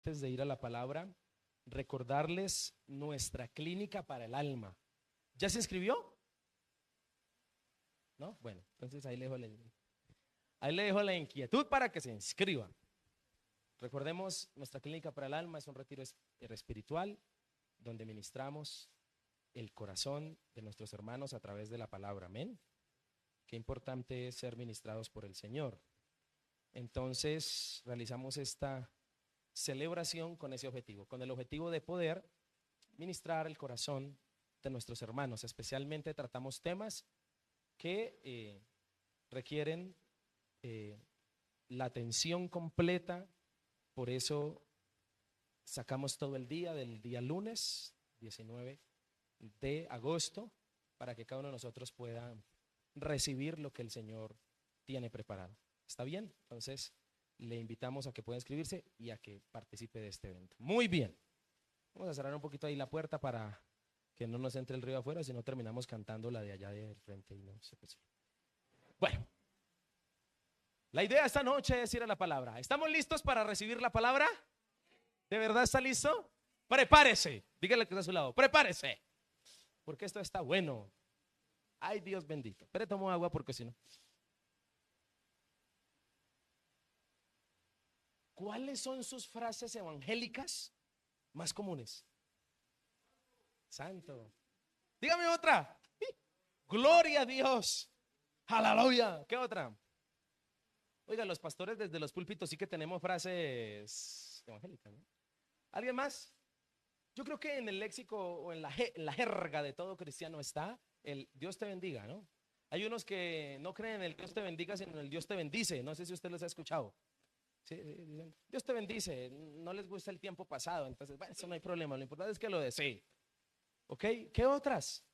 Antes de ir a la palabra, recordarles nuestra clínica para el alma. ¿Ya se inscribió? ¿No? Bueno, entonces ahí le dejo la inquietud para que se inscriba. Recordemos, nuestra clínica para el alma es un retiro espiritual donde ministramos el corazón de nuestros hermanos a través de la palabra. Amén. Qué importante es ser ministrados por el Señor. Entonces, realizamos esta celebración con ese objetivo, con el objetivo de poder ministrar el corazón de nuestros hermanos. Especialmente tratamos temas que requieren la atención completa. Por eso sacamos todo el día del día lunes 19 de agosto para que cada uno de nosotros pueda recibir lo que el Señor tiene preparado. ¿Está bien? Entonces le invitamos a que pueda inscribirse y a que participe de este evento. Muy bien. Vamos a cerrar un poquito ahí la puerta para que no nos entre el río afuera, si no terminamos cantando la de allá del frente y no se puede. Bueno, la idea esta noche es ir a la palabra. ¿Estamos listos para recibir la palabra? ¿De verdad está listo? Prepárese. Dígale que está a su lado. Prepárese. Porque esto está bueno. Ay, Dios bendito. Pero tomo agua porque si no. ¿Cuáles son sus frases evangélicas más comunes? Santo. Dígame otra. Gloria a Dios. Aleluya. ¿Qué otra? Oiga, los pastores desde los púlpitos sí que tenemos frases evangélicas, ¿no? ¿Alguien más? Yo creo que en el léxico o en la jerga de todo cristiano está el Dios te bendiga, ¿no? Hay unos que no creen en el Dios te bendiga, sino en el Dios te bendice. No sé si usted los ha escuchado. Sí, Dios te bendice, no les gusta el tiempo pasado, entonces, bueno, eso no hay problema, lo importante es que lo desee. ¿Ok? ¿Qué otras?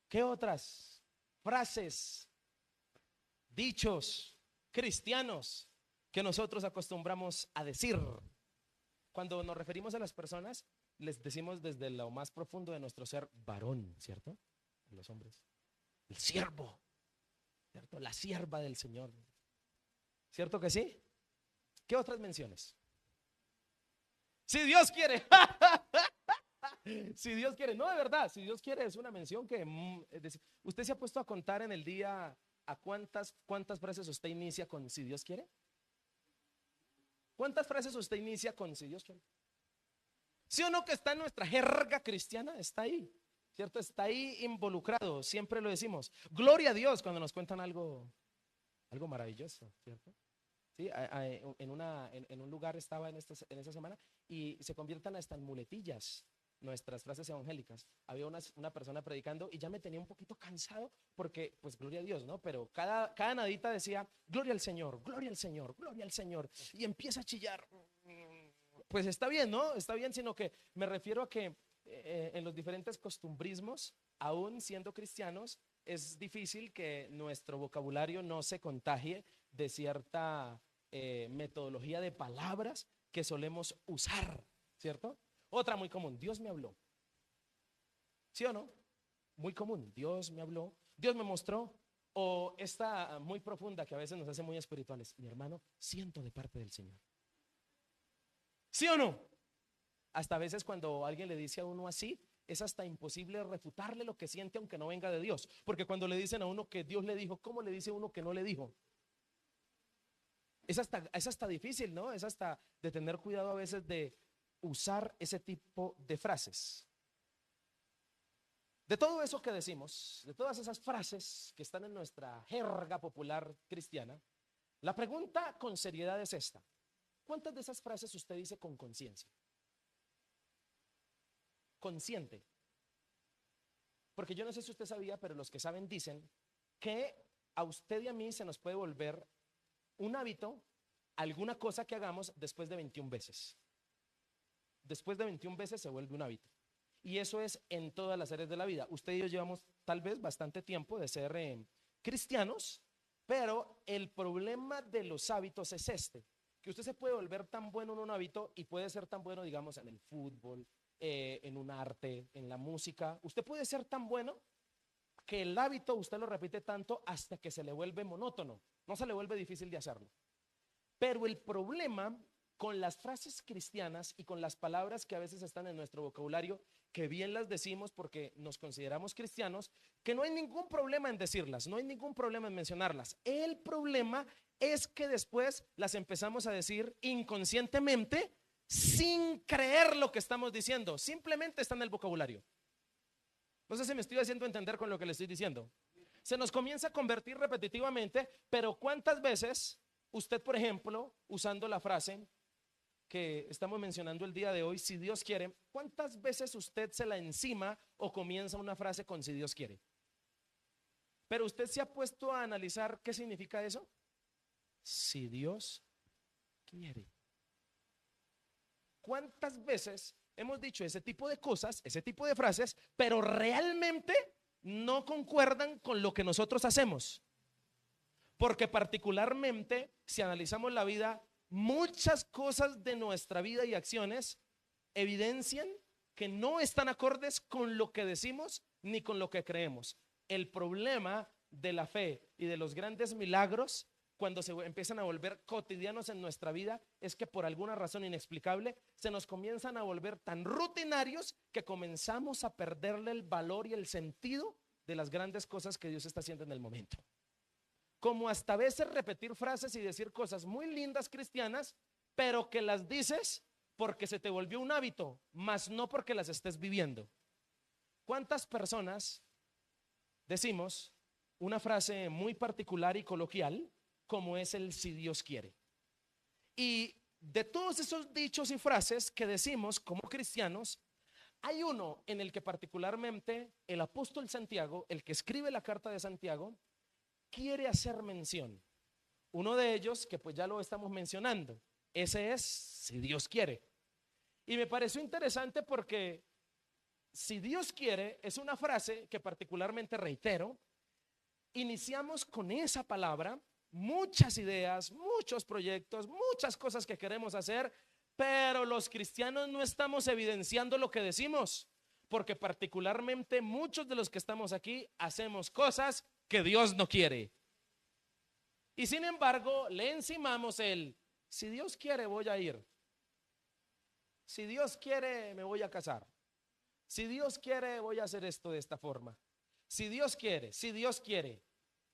¿Qué otras frases, dichos cristianos que nosotros acostumbramos a decir? Cuando nos referimos a las personas, les decimos desde lo más profundo de nuestro ser varón, ¿cierto? Los hombres. El siervo, ¿cierto? La sierva del Señor. ¿Cierto que sí? ¿Qué otras menciones? Si Dios quiere. Si Dios quiere. No, de verdad, si Dios quiere es una mención que es decir, usted se ha puesto a contar en el día a cuántas frases usted inicia con si Dios quiere. ¿Cuántas frases usted inicia con si Dios quiere? ¿Sí o no que está en nuestra jerga cristiana? Está ahí, ¿cierto? Está ahí involucrado, siempre lo decimos. Gloria a Dios cuando nos cuentan algo maravilloso, ¿cierto? Sí, en un lugar estaba en esta semana y se conviertan hasta en muletillas nuestras frases evangélicas. Había una persona predicando y ya me tenía un poquito cansado porque, pues, gloria a Dios, ¿no? Pero cada nadita decía, gloria al Señor, gloria al Señor, gloria al Señor. Y empieza a chillar. Pues está bien, ¿no? Está bien, sino que me refiero a que en los diferentes costumbrismos, aún siendo cristianos, es difícil que nuestro vocabulario no se contagie de cierta metodología de palabras que solemos usar, ¿cierto? Otra muy común, Dios me habló. ¿Sí o no? Muy común, Dios me habló, Dios me mostró. O esta muy profunda que a veces nos hace muy espirituales, mi hermano, siento de parte del Señor. ¿Sí o no? Hasta a veces cuando alguien le dice a uno así, es hasta imposible refutarle lo que siente aunque no venga de Dios. Porque cuando le dicen a uno que Dios le dijo, ¿cómo le dice uno que no le dijo? Es hasta difícil, ¿no? Es hasta de tener cuidado a veces de usar ese tipo de frases. De todo eso que decimos, de todas esas frases que están en nuestra jerga popular cristiana, la pregunta con seriedad es esta: ¿cuántas de esas frases usted dice con conciencia? Consciente. Porque yo no sé si usted sabía, pero los que saben dicen que a usted y a mí se nos puede volver un hábito alguna cosa que hagamos después de 21 veces. Después de 21 veces se vuelve un hábito. Y eso es en todas las áreas de la vida. Usted y yo llevamos tal vez bastante tiempo de ser cristianos, pero el problema de los hábitos es este: que usted se puede volver tan bueno en un hábito y puede ser tan bueno, digamos, en el fútbol, en un arte, en la música. Usted puede ser tan bueno que el hábito usted lo repite tanto hasta que se le vuelve monótono, no se le vuelve difícil de hacerlo. Pero el problema con las frases cristianas y con las palabras que a veces están en nuestro vocabulario, que bien las decimos porque nos consideramos cristianos, que no hay ningún problema en decirlas, no hay ningún problema en mencionarlas. El problema es que después las empezamos a decir inconscientemente sin creer lo que estamos diciendo, simplemente está en el vocabulario. No sé si me estoy haciendo entender con lo que le estoy diciendo. Se nos comienza a convertir repetitivamente, pero ¿cuántas veces usted, por ejemplo, usando la frase que estamos mencionando el día de hoy, si Dios quiere, cuántas veces usted se la encima o comienza una frase con si Dios quiere? Pero usted se ha puesto a analizar qué significa eso. Si Dios quiere. ¿Cuántas veces hemos dicho ese tipo de cosas, ese tipo de frases, pero realmente no concuerdan con lo que nosotros hacemos? Porque particularmente, si analizamos la vida, muchas cosas de nuestra vida y acciones evidencian que no están acordes con lo que decimos ni con lo que creemos. El problema de la fe y de los grandes milagros, cuando se empiezan a volver cotidianos en nuestra vida, es que por alguna razón inexplicable se nos comienzan a volver tan rutinarios que comenzamos a perderle el valor y el sentido de las grandes cosas que Dios está haciendo en el momento. Como hasta a veces repetir frases y decir cosas muy lindas cristianas, pero que las dices porque se te volvió un hábito, más no porque las estés viviendo. ¿Cuántas personas decimos una frase muy particular y coloquial como es el si Dios quiere? Y de todos esos dichos y frases que decimos como cristianos, hay uno en el que particularmente el apóstol Santiago, el que escribe la carta de Santiago, quiere hacer mención. Uno de ellos, que pues ya lo estamos mencionando, ese es si Dios quiere. Y me pareció interesante porque si Dios quiere es una frase que particularmente reitero. Iniciamos con esa palabra muchas ideas, muchos proyectos, muchas cosas que queremos hacer, pero los cristianos no estamos evidenciando lo que decimos, porque particularmente muchos de los que estamos aquí hacemos cosas que Dios no quiere. Y sin embargo, le encimamos el, si Dios quiere voy a ir. Si Dios quiere me voy a casar. Si Dios quiere voy a hacer esto de esta forma. Si Dios quiere, si Dios quiere.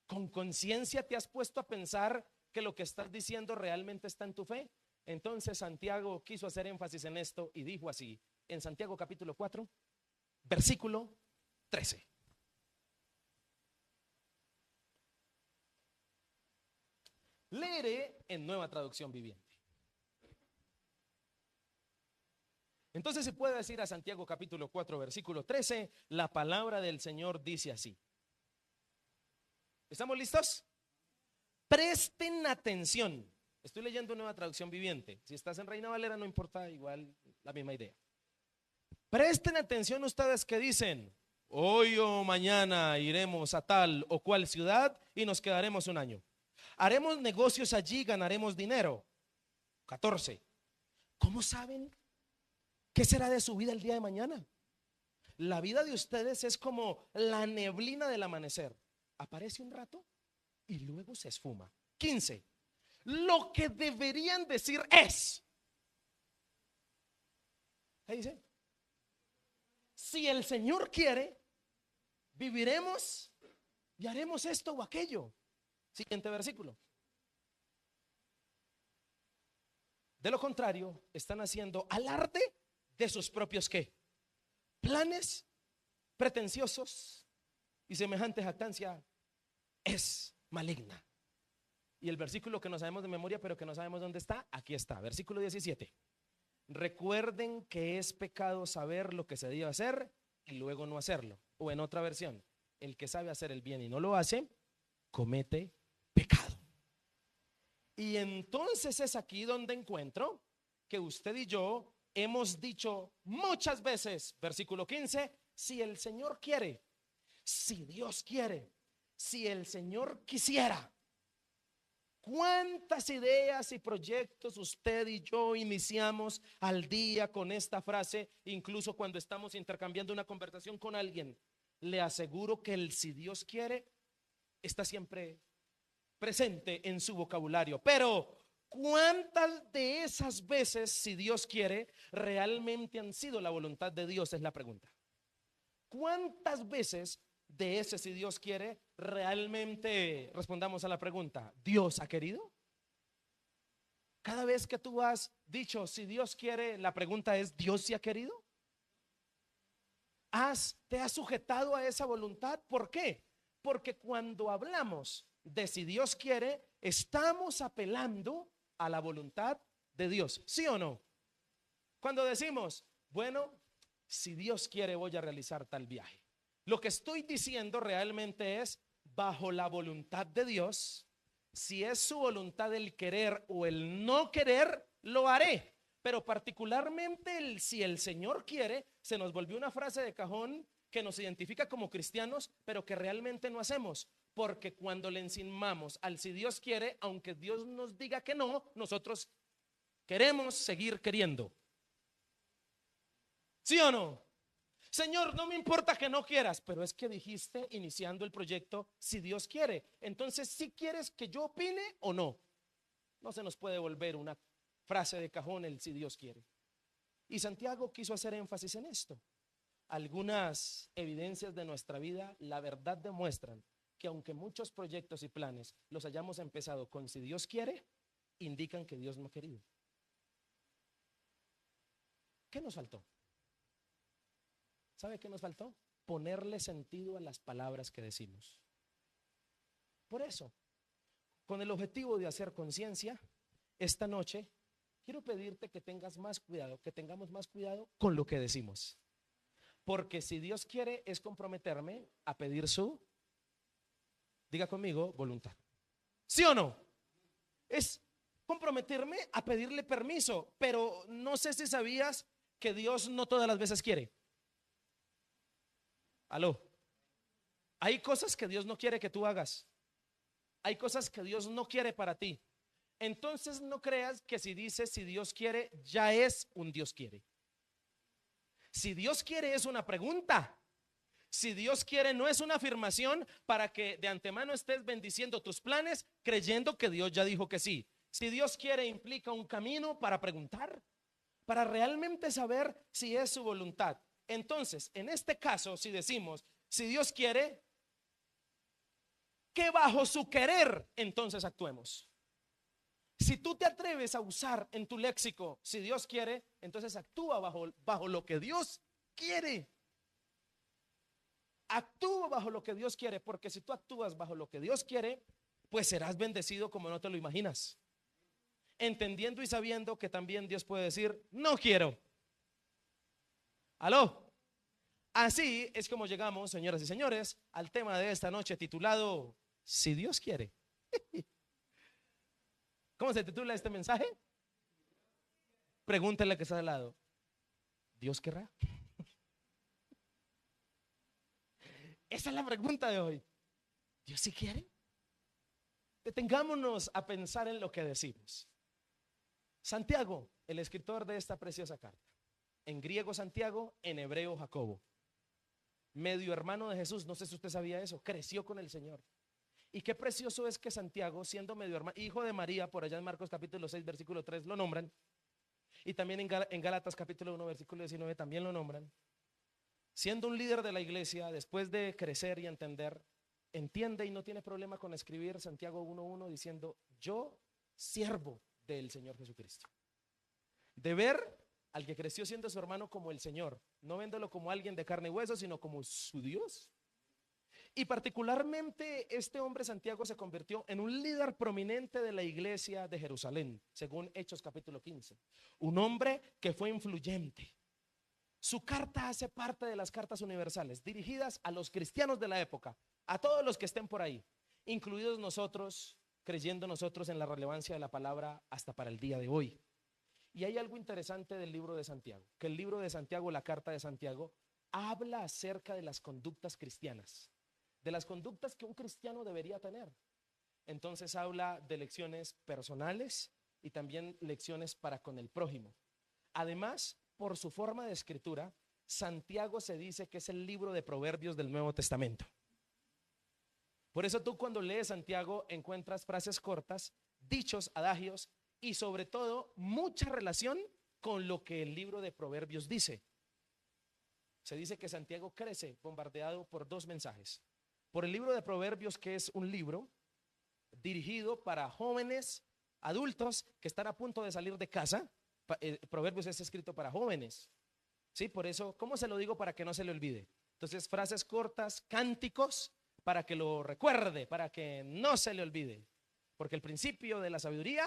¿Con conciencia te has puesto a pensar que lo que estás diciendo realmente está en tu fe? Entonces Santiago quiso hacer énfasis en esto y dijo así, en Santiago capítulo 4, versículo 13. Leeré en Nueva Traducción Viviente. Entonces se puede decir a Santiago capítulo 4, versículo 13, la palabra del Señor dice así. ¿Estamos listos? Presten atención. Estoy leyendo Nueva Traducción Viviente. Si estás en Reina Valera no importa, igual la misma idea. Presten atención ustedes que dicen, hoy o mañana iremos a tal o cual ciudad y nos quedaremos un año. Haremos negocios allí, ganaremos dinero. 14. ¿Cómo saben qué será de su vida el día de mañana? La vida de ustedes es como la neblina del amanecer. Aparece un rato y luego se esfuma. 15. Lo que deberían decir es, ¿qué dice? Si el Señor quiere, viviremos y haremos esto o aquello. Siguiente versículo. De lo contrario, están haciendo alarde de sus propios ¿qué? Planes pretenciosos y semejante jactancia es maligna. Y el versículo que no sabemos de memoria, pero que no sabemos dónde está, aquí está, versículo 17. Recuerden que es pecado saber lo que se debe hacer y luego no hacerlo. O en otra versión, el que sabe hacer el bien y no lo hace, comete pecado. Y entonces es aquí donde encuentro que usted y yo hemos dicho muchas veces, versículo 15, si el Señor quiere, si Dios quiere, si el Señor quisiera. ¿Cuántas ideas y proyectos usted y yo iniciamos al día con esta frase? Incluso cuando estamos intercambiando una conversación con alguien, le aseguro que el si Dios quiere está siempre presente en su vocabulario. Pero ¿cuántas de esas veces, si Dios quiere, realmente han sido la voluntad de Dios? Es la pregunta. ¿Cuántas veces de ese, si Dios quiere, realmente respondamos a la pregunta, ¿Dios ha querido? Cada vez que tú has dicho, si Dios quiere, la pregunta es, ¿Dios sí ha querido? ¿Te has sujetado a esa voluntad? ¿Por qué? Porque cuando hablamos de si Dios quiere, estamos apelando a la voluntad de Dios, ¿sí o no? Cuando decimos, bueno, si Dios quiere voy a realizar tal viaje, lo que estoy diciendo realmente es, bajo la voluntad de Dios, si es su voluntad el querer o el no querer, lo haré. Pero particularmente si el Señor quiere, se nos volvió una frase de cajón que nos identifica como cristianos, pero que realmente no hacemos. Porque cuando le encimamos al si Dios quiere, aunque Dios nos diga que no, nosotros queremos seguir queriendo. ¿Sí o no? Señor, no me importa que no quieras, pero es que dijiste iniciando el proyecto, si Dios quiere. Entonces, ¿sí quieres que yo opine o no? No se nos puede volver una frase de cajón el si Dios quiere. Y Santiago quiso hacer énfasis en esto. Algunas evidencias de nuestra vida, la verdad, demuestran que aunque muchos proyectos y planes los hayamos empezado con si Dios quiere, indican que Dios no ha querido. ¿Qué nos faltó? ¿Sabe qué nos faltó? Ponerle sentido a las palabras que decimos. Por eso, con el objetivo de hacer conciencia, esta noche quiero pedirte que tengas más cuidado, que tengamos más cuidado con lo que decimos. Porque si Dios quiere es comprometerme a pedir su, diga conmigo, voluntad. ¿Sí o no? Es comprometerme a pedirle permiso, pero no sé si sabías que Dios no todas las veces quiere. Aló. Hay cosas que Dios no quiere que tú hagas. Hay cosas que Dios no quiere para ti. Entonces no creas que si dices si Dios quiere, ya es un Dios quiere. Si Dios quiere es una pregunta. Si Dios quiere no es una afirmación para que de antemano estés bendiciendo tus planes creyendo que Dios ya dijo que sí. Si Dios quiere implica un camino para preguntar, para realmente saber si es su voluntad. Entonces, en este caso, si decimos, si Dios quiere, que bajo su querer, entonces actuemos. Si tú te atreves a usar en tu léxico, si Dios quiere, entonces actúa bajo lo que Dios quiere. Actúa bajo lo que Dios quiere, porque si tú actúas bajo lo que Dios quiere, pues serás bendecido como no te lo imaginas. Entendiendo y sabiendo que también Dios puede decir, no quiero. Aló. Así es como llegamos, señoras y señores, al tema de esta noche titulado, si Dios quiere. ¿Cómo se titula este mensaje? Pregúntale que está al lado. ¿Dios querrá? Esa es la pregunta de hoy. ¿Dios sí quiere? Detengámonos a pensar en lo que decimos. Santiago, el escritor de esta preciosa carta. En griego Santiago, en hebreo Jacobo. Medio hermano de Jesús, no sé si usted sabía eso, creció con el Señor. Y qué precioso es que Santiago, siendo medio hermano, hijo de María, por allá en Marcos capítulo 6, versículo 3 lo nombran. Y también en Gálatas capítulo 1, versículo 19 también lo nombran. Siendo un líder de la iglesia, después de crecer y entender, entiende y no tiene problema con escribir Santiago 1:1 diciendo, yo siervo del Señor Jesucristo. De ver al que creció siendo su hermano como el Señor, no viéndolo como alguien de carne y hueso, sino como su Dios. Y particularmente este hombre Santiago se convirtió en un líder prominente de la iglesia de Jerusalén, según Hechos capítulo 15. Un hombre que fue influyente. Su carta hace parte de las cartas universales dirigidas a los cristianos de la época, a todos los que estén por ahí, incluidos nosotros, creyendo nosotros en la relevancia de la palabra hasta para el día de hoy. Y hay algo interesante del libro de Santiago, que el libro de Santiago, la carta de Santiago, habla acerca de las conductas cristianas, de las conductas que un cristiano debería tener. Entonces habla de lecciones personales y también lecciones para con el prójimo. Además, por su forma de escritura, Santiago se dice que es el libro de proverbios del Nuevo Testamento. Por eso tú cuando lees Santiago encuentras frases cortas, dichos, adagios y sobre todo mucha relación con lo que el libro de Proverbios dice. Se dice que Santiago crece bombardeado por dos mensajes. Por el libro de Proverbios, que es un libro dirigido para jóvenes, adultos que están a punto de salir de casa. Proverbios es escrito para jóvenes. Sí, por eso, ¿cómo se lo digo para que no se le olvide? Entonces, frases cortas, cánticos, para que lo recuerde, para que no se le olvide. Porque el principio de la sabiduría,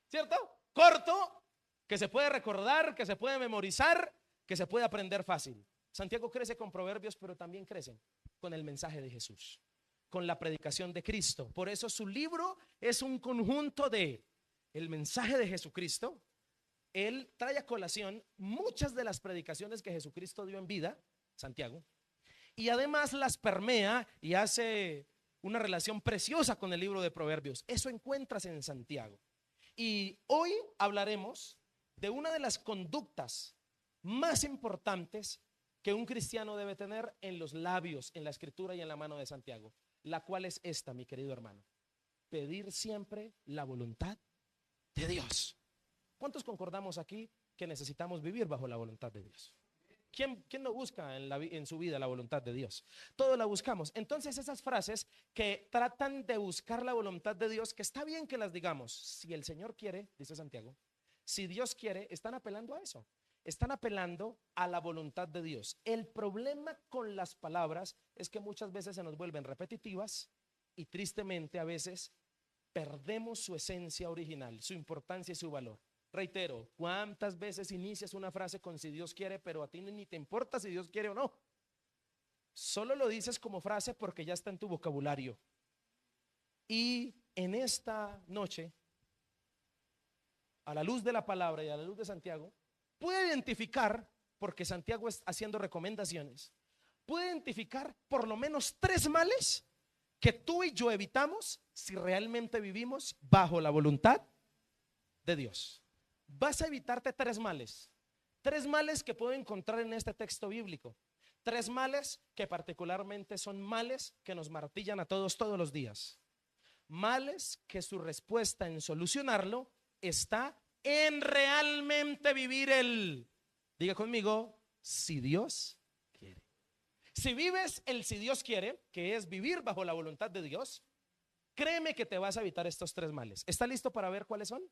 ¿cierto? Corto, que se puede recordar, que se puede memorizar, que se puede aprender fácil. Santiago crece con proverbios, pero también crece con el mensaje de Jesús, con la predicación de Cristo. Por eso su libro es un conjunto de el mensaje de Jesucristo. Él trae a colación muchas de las predicaciones que Jesucristo dio en vida, Santiago, y además las permea y hace una relación preciosa con el libro de Proverbios. Eso encuentras en Santiago. Y hoy hablaremos de una de las conductas más importantes que un cristiano debe tener en los labios, en la escritura y en la mano de Santiago, la cual es esta, mi querido hermano: pedir siempre la voluntad de Dios. ¿Cuántos concordamos aquí que necesitamos vivir bajo la voluntad de Dios? ¿Quién no busca en su vida la voluntad de Dios? Todos la buscamos. Entonces esas frases que tratan de buscar la voluntad de Dios, que está bien que las digamos, si el Señor quiere, dice Santiago, si Dios quiere, están apelando a eso. Están apelando a la voluntad de Dios. El problema con las palabras es que muchas veces se nos vuelven repetitivas y tristemente a veces perdemos su esencia original, su importancia y su valor. Reitero, ¿cuántas veces inicias una frase con si Dios quiere, pero a ti ni te importa si Dios quiere o no? Solo lo dices como frase porque ya está en tu vocabulario. Y en esta noche, a la luz de la palabra y a la luz de Santiago, puede identificar, porque Santiago está haciendo recomendaciones, puede identificar por lo menos 3 males que tú y yo evitamos si realmente vivimos bajo la voluntad de Dios. Vas a evitarte 3 males. 3 males que puedo encontrar en este texto bíblico. 3 males que particularmente son males que nos martillan a todos los días. Males que su respuesta en solucionarlo está en realmente vivir diga conmigo, si Dios quiere. Si vives si Dios quiere, que es vivir bajo la voluntad de Dios, créeme que te vas a evitar estos 3 males. ¿Está listo para ver cuáles son?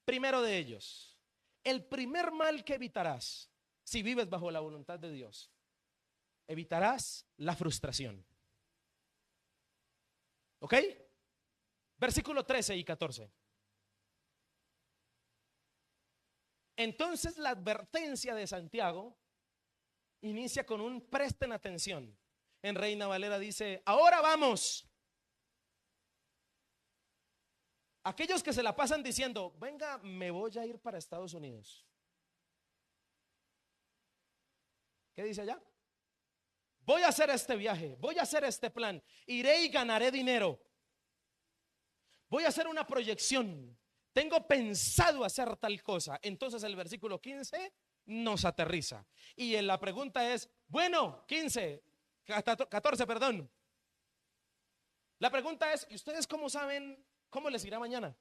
Primero de ellos, el primer mal que evitarás si vives bajo la voluntad de Dios, evitarás la frustración. ¿Ok? Versículo 13 y 14. Entonces la advertencia de Santiago inicia con un presten atención. En Reina Valera dice: ahora vamos. Aquellos que se la pasan diciendo: venga, me voy a ir para Estados Unidos. ¿Qué dice allá? Voy a hacer este viaje, voy a hacer este plan, iré y ganaré dinero. Voy a hacer una proyección. Tengo pensado hacer tal cosa. Entonces el versículo 15 nos aterriza. Y la pregunta es, bueno, 14, perdón. La pregunta es, ¿y ustedes cómo saben cómo les irá mañana?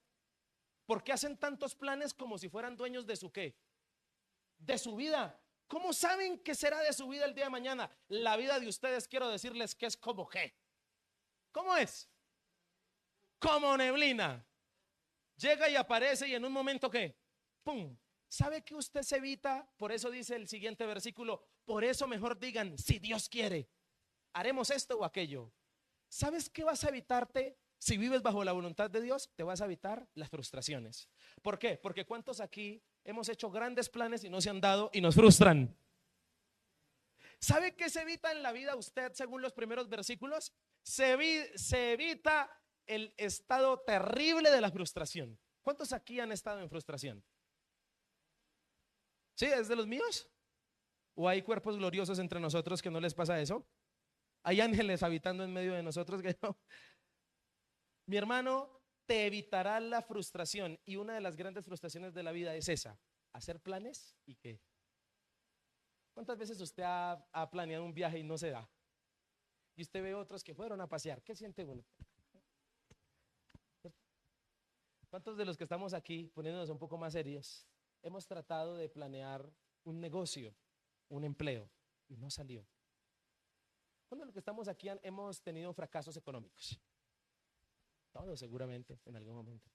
¿Por qué hacen tantos planes como si fueran dueños de su qué? De su vida. ¿Cómo saben qué será de su vida el día de mañana? La vida de ustedes, quiero decirles que es como qué. ¿Cómo es? Como neblina. Llega y aparece y en un momento ¿qué? ¡Pum! ¿Sabe que usted se evita? Por eso dice el siguiente versículo, por eso mejor digan, si Dios quiere, haremos esto o aquello. ¿Sabes qué vas a evitarte? Si vives bajo la voluntad de Dios, te vas a evitar las frustraciones. ¿Por qué? Porque ¿cuántos aquí hemos hecho grandes planes y no se han dado y nos frustran? ¿Sabe qué se evita en la vida usted según los primeros versículos? Se evita el estado terrible de la frustración. ¿Cuántos aquí han estado en frustración? ¿Sí? ¿Es de los míos? ¿O hay cuerpos gloriosos entre nosotros que no les pasa eso? ¿Hay ángeles habitando en medio de nosotros que no? Mi hermano, te evitará la frustración. Y una de las grandes frustraciones de la vida es esa: hacer planes y qué. ¿Cuántas veces usted ha planeado un viaje y no se da? Y usted ve otros que fueron a pasear. ¿Qué siente uno? ¿Cuántos de los que estamos aquí, poniéndonos un poco más serios, hemos tratado de planear un negocio, un empleo, y no salió? ¿Cuántos de los que estamos aquí hemos tenido fracasos económicos? Todos seguramente en algún momento.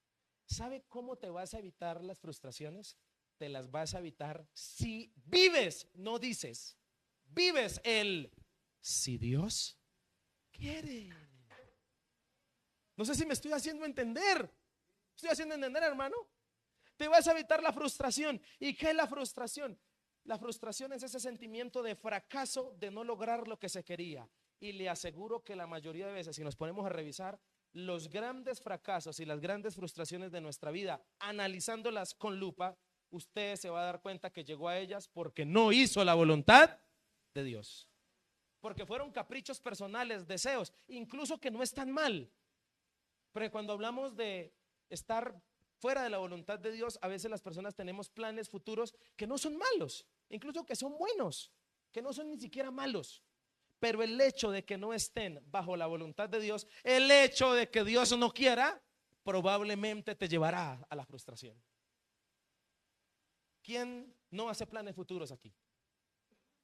¿Sabe cómo te vas a evitar las frustraciones? Te las vas a evitar si vives, no dices, vives el si Dios quiere. No sé si me estoy haciendo entender. ¿Estoy haciendo entender, hermano? Te vas a evitar la frustración. ¿Y qué es la frustración? La frustración es ese sentimiento de fracaso, de no lograr lo que se quería. Y le aseguro que la mayoría de veces, si nos ponemos a revisar los grandes fracasos y las grandes frustraciones de nuestra vida, analizándolas con lupa, usted se va a dar cuenta que llegó a ellas porque no hizo la voluntad de Dios. Porque fueron caprichos personales, deseos, incluso que no están mal. Pero cuando hablamos de estar fuera de la voluntad de Dios, a veces las personas tenemos planes futuros que no son malos, incluso que son buenos, que no son ni siquiera malos. Pero el hecho de que no estén bajo la voluntad de Dios, el hecho de que Dios no quiera, probablemente te llevará a la frustración. ¿Quién no hace planes futuros aquí?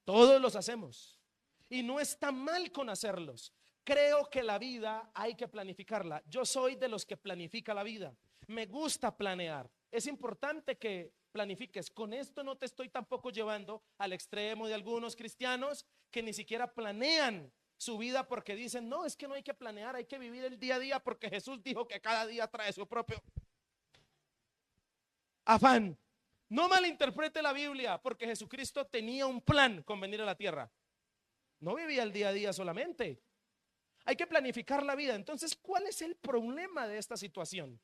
Todos los hacemos. Y no está mal con hacerlos. Creo que la vida hay que planificarla. Yo soy de los que planifica la vida. Me gusta planear. Es importante que planifiques. Con esto no te estoy tampoco llevando al extremo de algunos cristianos que ni siquiera planean su vida porque dicen, no, es que no hay que planear, hay que vivir el día a día porque Jesús dijo que cada día trae su propio afán. No malinterprete la Biblia, porque Jesucristo tenía un plan con venir a la tierra. No vivía el día a día solamente. Hay que planificar la vida. Entonces, ¿cuál es el problema de esta situación?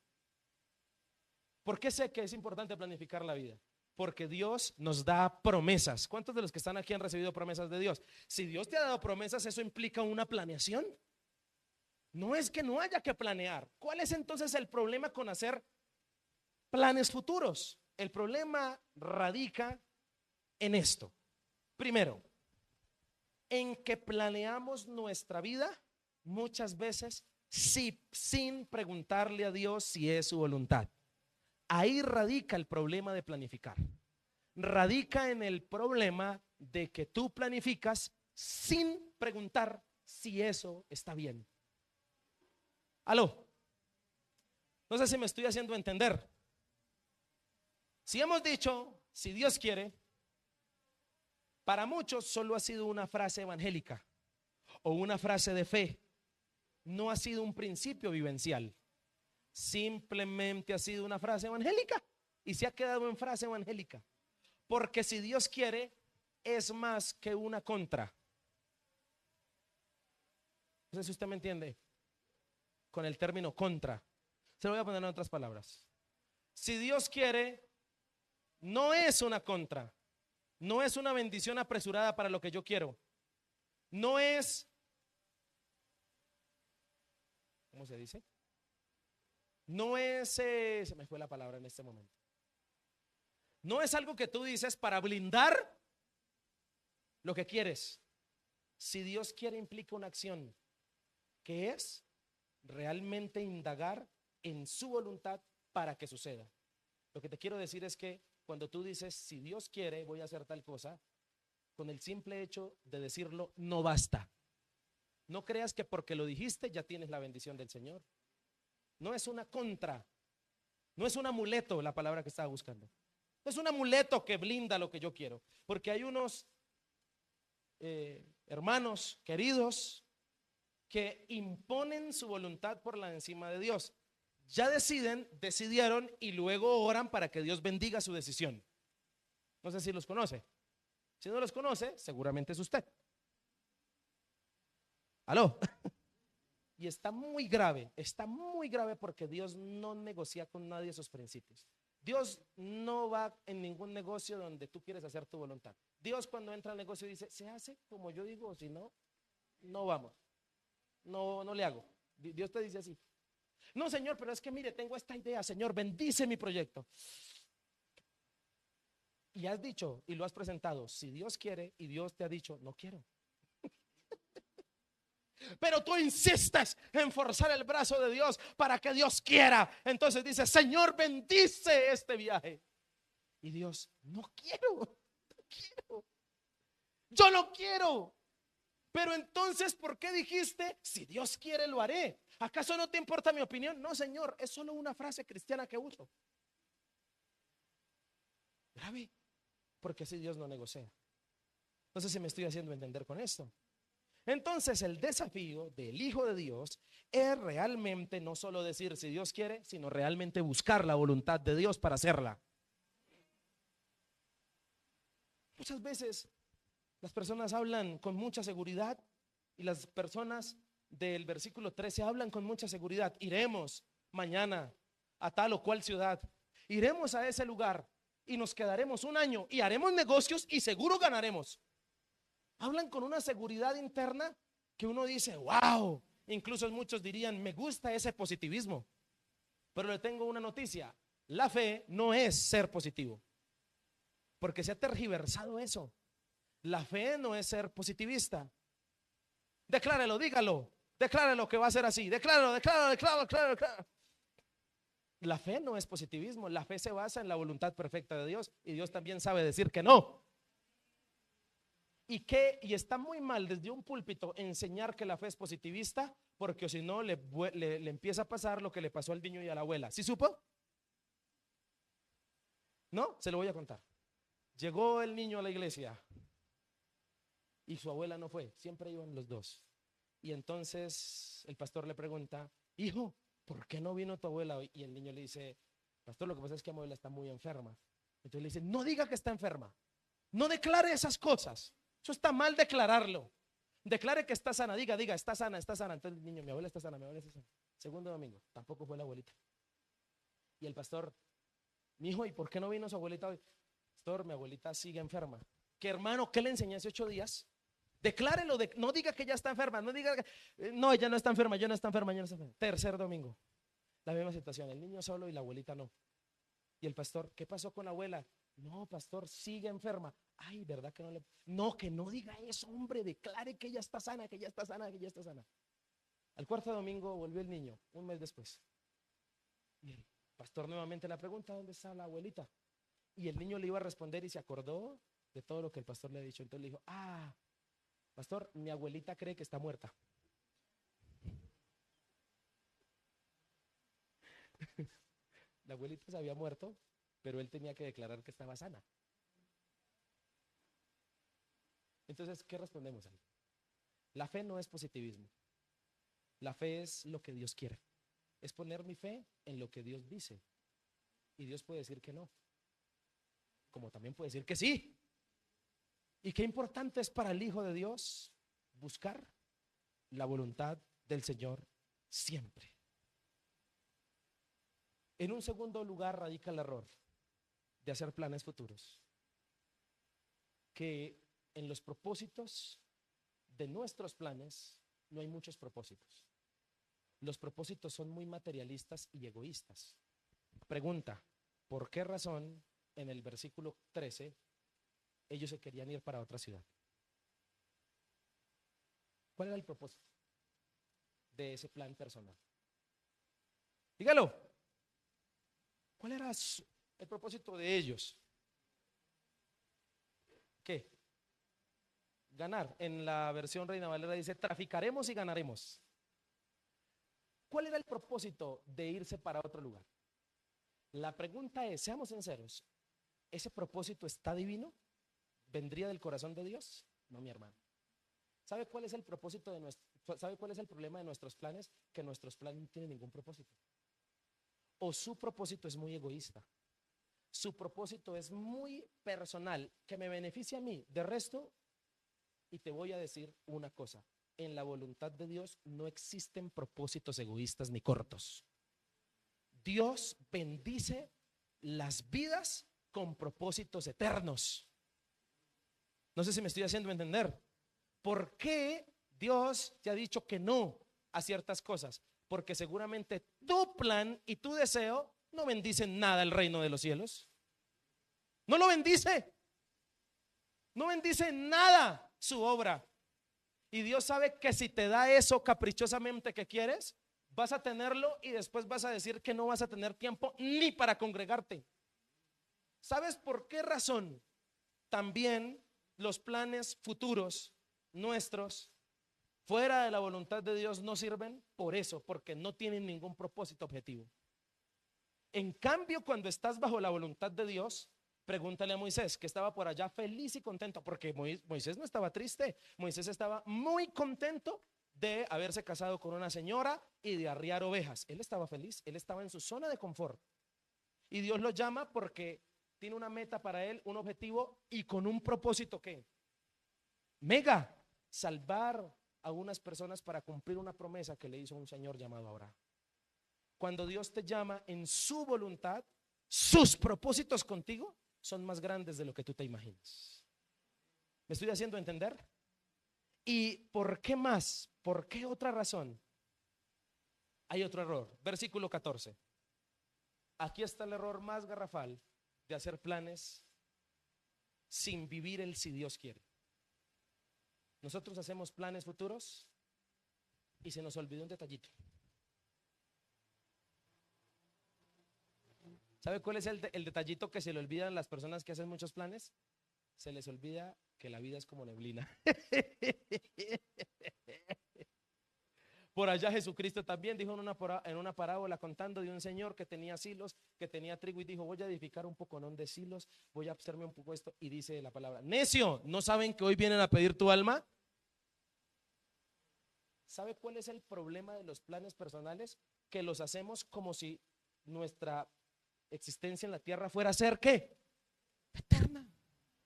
¿Por qué sé que es importante planificar la vida? Porque Dios nos da promesas. ¿Cuántos de los que están aquí han recibido promesas de Dios? Si Dios te ha dado promesas, eso implica una planeación. No es que no haya que planear. ¿Cuál es entonces el problema con hacer planes futuros? El problema radica en esto. Primero, en que planeamos nuestra vida muchas veces sin preguntarle a Dios si es su voluntad. Ahí radica el problema de planificar. Radica en el problema de que tú planificas sin preguntar si eso está bien. Aló, no sé si me estoy haciendo entender. Si hemos dicho, si Dios quiere, para muchos solo ha sido una frase evangélica o una frase de fe. No ha sido un principio vivencial. Simplemente ha sido una frase evangélica y se ha quedado en frase evangélica. Porque si Dios quiere, es más que una contra. No sé si usted me entiende con el término contra. Se lo voy a poner en otras palabras. Si Dios quiere, no es una contra. No es una bendición apresurada para lo que yo quiero. No es, ¿cómo se dice? No es, se me fue la palabra en este momento. No es algo que tú dices para blindar lo que quieres. Si Dios quiere, implica una acción que es realmente indagar en su voluntad para que suceda. Lo que te quiero decir es que cuando tú dices, si Dios quiere, voy a hacer tal cosa, con el simple hecho de decirlo, no basta. No creas que porque lo dijiste ya tienes la bendición del Señor. No es una contra, no es un amuleto la palabra que estaba buscando. No es un amuleto que blinda lo que yo quiero. Porque hay unos hermanos queridos que imponen su voluntad por la encima de Dios. Ya decidieron y luego oran para que Dios bendiga su decisión. No sé si los conoce. Si no los conoce, seguramente es usted. ¿Aló? Y está muy grave porque Dios no negocia con nadie esos principios. Dios no va en ningún negocio donde tú quieres hacer tu voluntad. Dios cuando entra al negocio dice, se hace como yo digo, si no, no vamos. No le hago. Dios te dice así. No, Señor, pero es que mire, tengo esta idea, Señor, bendice mi proyecto. Y has dicho y lo has presentado, si Dios quiere y Dios te ha dicho, no quiero. pero tú insistes en forzar el brazo de Dios para que Dios quiera. Entonces dice: Señor, bendice este viaje. Y Dios: no quiero, yo no quiero. Pero entonces, ¿por qué dijiste: si Dios quiere lo haré? ¿Acaso no te importa mi opinión? No, Señor, es solo una frase cristiana que uso. Grave, porque así Dios no negocia. No sé si me estoy haciendo entender con esto. Entonces el desafío del Hijo de Dios es realmente no solo decir si Dios quiere, sino realmente buscar la voluntad de Dios para hacerla. Muchas veces las personas hablan con mucha seguridad, y las personas del versículo 13 hablan con mucha seguridad: iremos mañana a tal o cual ciudad, iremos a ese lugar y nos quedaremos un año y haremos negocios y seguro ganaremos. Hablan con una seguridad interna que uno dice: wow. Incluso muchos dirían: me gusta ese positivismo. Pero le tengo una noticia: la fe no es ser positivo, porque se ha tergiversado eso. La fe no es ser positivista. Declárelo, dígalo, declárelo que va a ser así, declárelo. La fe no es positivismo. La fe se basa en la voluntad perfecta de Dios, y Dios también sabe decir que no. Y está muy mal desde un púlpito enseñar que la fe es positivista, porque si no le empieza a pasar lo que le pasó al niño y a la abuela. ¿Sí supo? No, se lo voy a contar. Llegó el niño a la iglesia y su abuela no fue, siempre iban los dos. Y entonces el pastor le pregunta: hijo, ¿por qué no vino tu abuela hoy? Y el niño le dice: pastor, lo que pasa es que mi abuela está muy enferma. Entonces le dice: no diga que está enferma, no declare esas cosas, eso está mal declararlo. Declare que está sana, diga, está sana, está sana. Entonces el niño: mi abuela está sana, mi abuela está sana. Segundo domingo, tampoco fue la abuelita. Y el pastor: mi hijo, ¿y por qué no vino su abuelita hoy? Pastor, mi abuelita sigue enferma. ¿Qué, hermano? ¿Qué le enseñé hace 8 días? Declárelo, no diga que ya está enferma, no diga que, no, ella no está enferma, yo no está enferma, yo no está enferma. Tercer domingo, la misma situación, el niño solo y la abuelita no. Y el pastor: ¿qué pasó con la abuela? No, pastor, sigue enferma. Ay, ¿verdad que no le? No, que no diga eso, hombre, declare que ella está sana, que ella está sana, que ella está sana. Al cuarto domingo volvió el niño, un mes después. Y el pastor nuevamente le pregunta: ¿dónde está la abuelita? Y el niño le iba a responder y se acordó de todo lo que el pastor le ha dicho. Entonces le dijo: ah, pastor, mi abuelita cree que está muerta. La abuelita se había muerto, pero él tenía que declarar que estaba sana. Entonces, ¿qué respondemos ahí? La fe no es positivismo. La fe es lo que Dios quiere. Es poner mi fe en lo que Dios dice. Y Dios puede decir que no, como también puede decir que sí. Y qué importante es para el Hijo de Dios buscar la voluntad del Señor siempre. En un segundo lugar radica el error de hacer planes futuros, que en los propósitos de nuestros planes no hay muchos propósitos. Los propósitos son muy materialistas y egoístas. Pregunta: ¿por qué razón en el versículo 13 ellos se querían ir para otra ciudad? ¿Cuál era el propósito de ese plan personal? Dígalo. ¿Cuál era el propósito de ellos? ¿Qué? Ganar. En la versión Reina Valera dice: traficaremos y ganaremos. ¿Cuál era el propósito de irse para otro lugar? La pregunta es, seamos sinceros, ¿ese propósito está divino? ¿Vendría del corazón de Dios? No, mi hermano. ¿Sabe cuál es el propósito de sabe cuál es el problema de nuestros planes? Que nuestros planes no tienen ningún propósito. O su propósito es muy egoísta. Su propósito es muy personal, que me beneficia a mí. De resto, y te voy a decir una cosa: en la voluntad de Dios no existen propósitos egoístas ni cortos. Dios bendice las vidas con propósitos eternos. No sé si me estoy haciendo entender. ¿Por qué Dios te ha dicho que no a ciertas cosas? Porque seguramente tu plan y tu deseo no bendicen nada el reino de los cielos. No lo bendice. No bendice nada su obra. Y Dios sabe que si te da eso caprichosamente que quieres, vas a tenerlo y después vas a decir que no vas a tener tiempo ni para congregarte. ¿Sabes por qué razón también los planes futuros nuestros fuera de la voluntad de Dios no sirven? Por eso, porque no tienen ningún propósito objetivo. En cambio, cuando estás bajo la voluntad de Dios, pregúntale a Moisés, que estaba por allá feliz y contento, porque Moisés no estaba triste, Moisés estaba muy contento de haberse casado con una señora y de arriar ovejas. Él estaba feliz, él estaba en su zona de confort. Y Dios lo llama porque tiene una meta para él, un objetivo y con un propósito que mega, salvar a unas personas para cumplir una promesa que le hizo un señor llamado Abraham. Cuando Dios te llama en su voluntad, sus propósitos contigo son más grandes de lo que tú te imaginas. ¿Me estoy haciendo entender? ¿Y por qué más? ¿Por qué otra razón? Hay otro error. Versículo 14. Aquí está el error más garrafal de hacer planes sin vivir el si Dios quiere. Nosotros hacemos planes futuros y se nos olvidó un detallito. ¿Sabe cuál es el detallito que se le olvidan las personas que hacen muchos planes? Se les olvida que la vida es como neblina. Por allá Jesucristo también dijo en una parábola contando de un señor que tenía silos, que tenía trigo y dijo: voy a edificar un poco de silos, voy a hacerme un poco esto, y dice la palabra: necio, ¿no saben que hoy vienen a pedir tu alma? ¿Sabe cuál es el problema de los planes personales? Que los hacemos como si nuestra existencia en la tierra fuera a ser ¿qué? Eterna,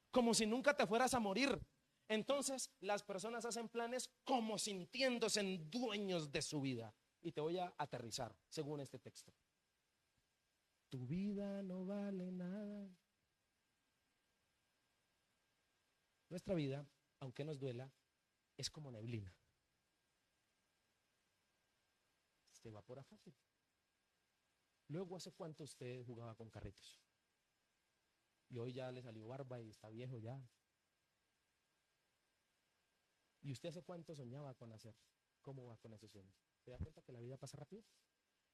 como si nunca te fueras a morir. Entonces las personas hacen planes como sintiéndose en dueños de su vida. Y te voy a aterrizar según este texto. Tu vida no vale nada. Nuestra vida, aunque nos duela, es como neblina. Se evapora fácil. Luego, ¿hace cuánto usted jugaba con carritos? Y hoy ya le salió barba y está viejo ya. ¿Y usted hace cuánto soñaba con hacer? ¿Cómo va con esos sueños? ¿Se da cuenta que la vida pasa rápido?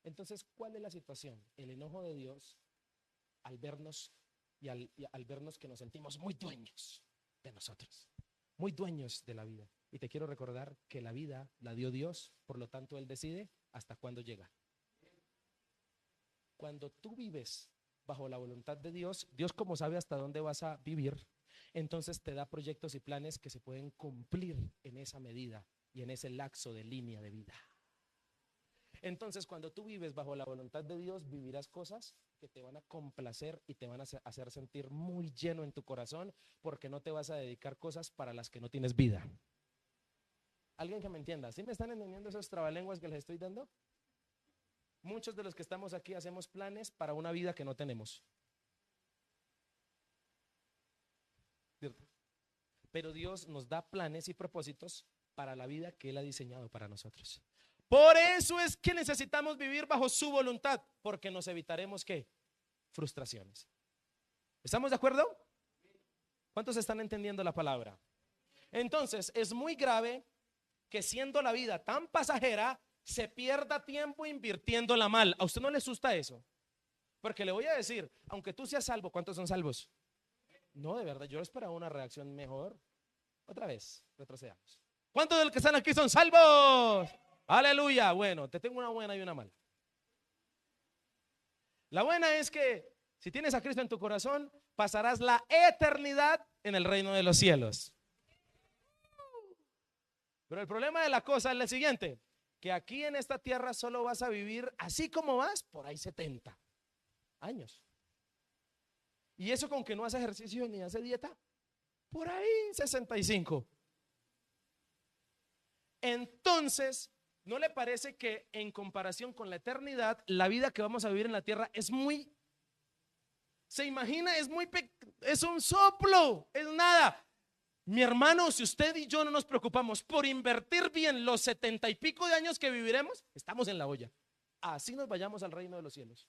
Entonces, ¿cuál es la situación? El enojo de Dios al vernos y al vernos que nos sentimos muy dueños de nosotros, muy dueños de la vida. Y te quiero recordar que la vida la dio Dios, por lo tanto Él decide hasta cuándo llega. Cuando tú vives bajo la voluntad de Dios, Dios como sabe hasta dónde vas a vivir, entonces te da proyectos y planes que se pueden cumplir en esa medida y en ese lapso de línea de vida. Entonces, cuando tú vives bajo la voluntad de Dios, vivirás cosas que te van a complacer y te van a hacer sentir muy lleno en tu corazón, porque no te vas a dedicar cosas para las que no tienes vida. ¿Alguien que me entienda? ¿Sí me están entendiendo esos trabalenguas que les estoy dando? Muchos de los que estamos aquí hacemos planes para una vida que no tenemos. ¿Cierto? Pero Dios nos da planes y propósitos para la vida que Él ha diseñado para nosotros. Por eso es que necesitamos vivir bajo su voluntad, porque nos evitaremos ¿qué? Frustraciones. ¿Estamos de acuerdo? ¿Cuántos están entendiendo la palabra? Entonces, es muy grave que siendo la vida tan pasajera, se pierda tiempo invirtiéndola mal. ¿A usted no le asusta eso? Porque le voy a decir, aunque tú seas salvo, ¿cuántos son salvos? No, de verdad, yo esperaba una reacción mejor. Otra vez, retrocedamos. ¿Cuántos de los que están aquí son salvos? Aleluya. Bueno, te tengo una buena y una mala. La buena es que si tienes a Cristo en tu corazón, pasarás la eternidad en el reino de los cielos. Pero el problema de la cosa es el siguiente, que aquí en esta tierra solo vas a vivir así como vas, por ahí 70 años. Y eso con que no hace ejercicio ni hace dieta, por ahí 65. Entonces, ¿no le parece que en comparación con la eternidad, la vida que vamos a vivir en la tierra es muy, se imagina, es un soplo, es nada? Mi hermano, si usted y yo no nos preocupamos por invertir bien los 70 y pico de años que viviremos, estamos en la olla. Así nos vayamos al reino de los cielos.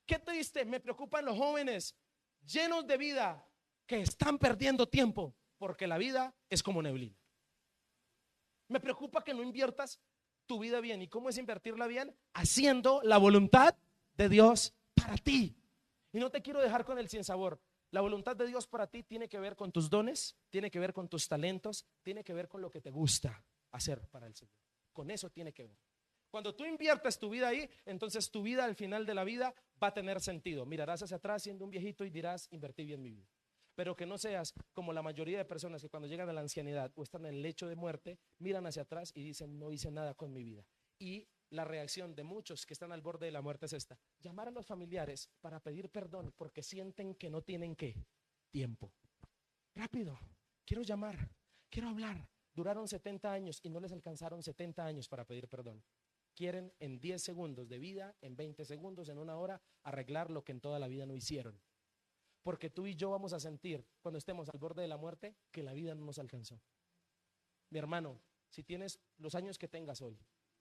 Qué triste, me preocupan los jóvenes llenos de vida que están perdiendo tiempo porque la vida es como neblina. Me preocupa que no inviertas tu vida bien. ¿Y cómo es invertirla bien? Haciendo la voluntad de Dios para ti. Y no te quiero dejar con el sinsabor. La voluntad de Dios para ti tiene que ver con tus dones, tiene que ver con tus talentos, tiene que ver con lo que te gusta hacer para el Señor. Con eso tiene que ver. Cuando tú inviertes tu vida ahí, entonces tu vida al final de la vida va a tener sentido. Mirarás hacia atrás siendo un viejito y dirás, invertí bien mi vida. Pero que no seas como la mayoría de personas que cuando llegan a la ancianidad o están en el lecho de muerte, miran hacia atrás y dicen, no hice nada con mi vida. Y la reacción de muchos que están al borde de la muerte es esta: llamar a los familiares para pedir perdón porque sienten que no tienen ¿qué? Tiempo. Rápido, quiero llamar, quiero hablar. Duraron 70 años y no les alcanzaron 70 años para pedir perdón. Quieren en 10 segundos de vida, en 20 segundos, en una hora, arreglar lo que en toda la vida no hicieron. Porque tú y yo vamos a sentir, cuando estemos al borde de la muerte, que la vida no nos alcanzó. Mi hermano, si tienes los años que tengas hoy,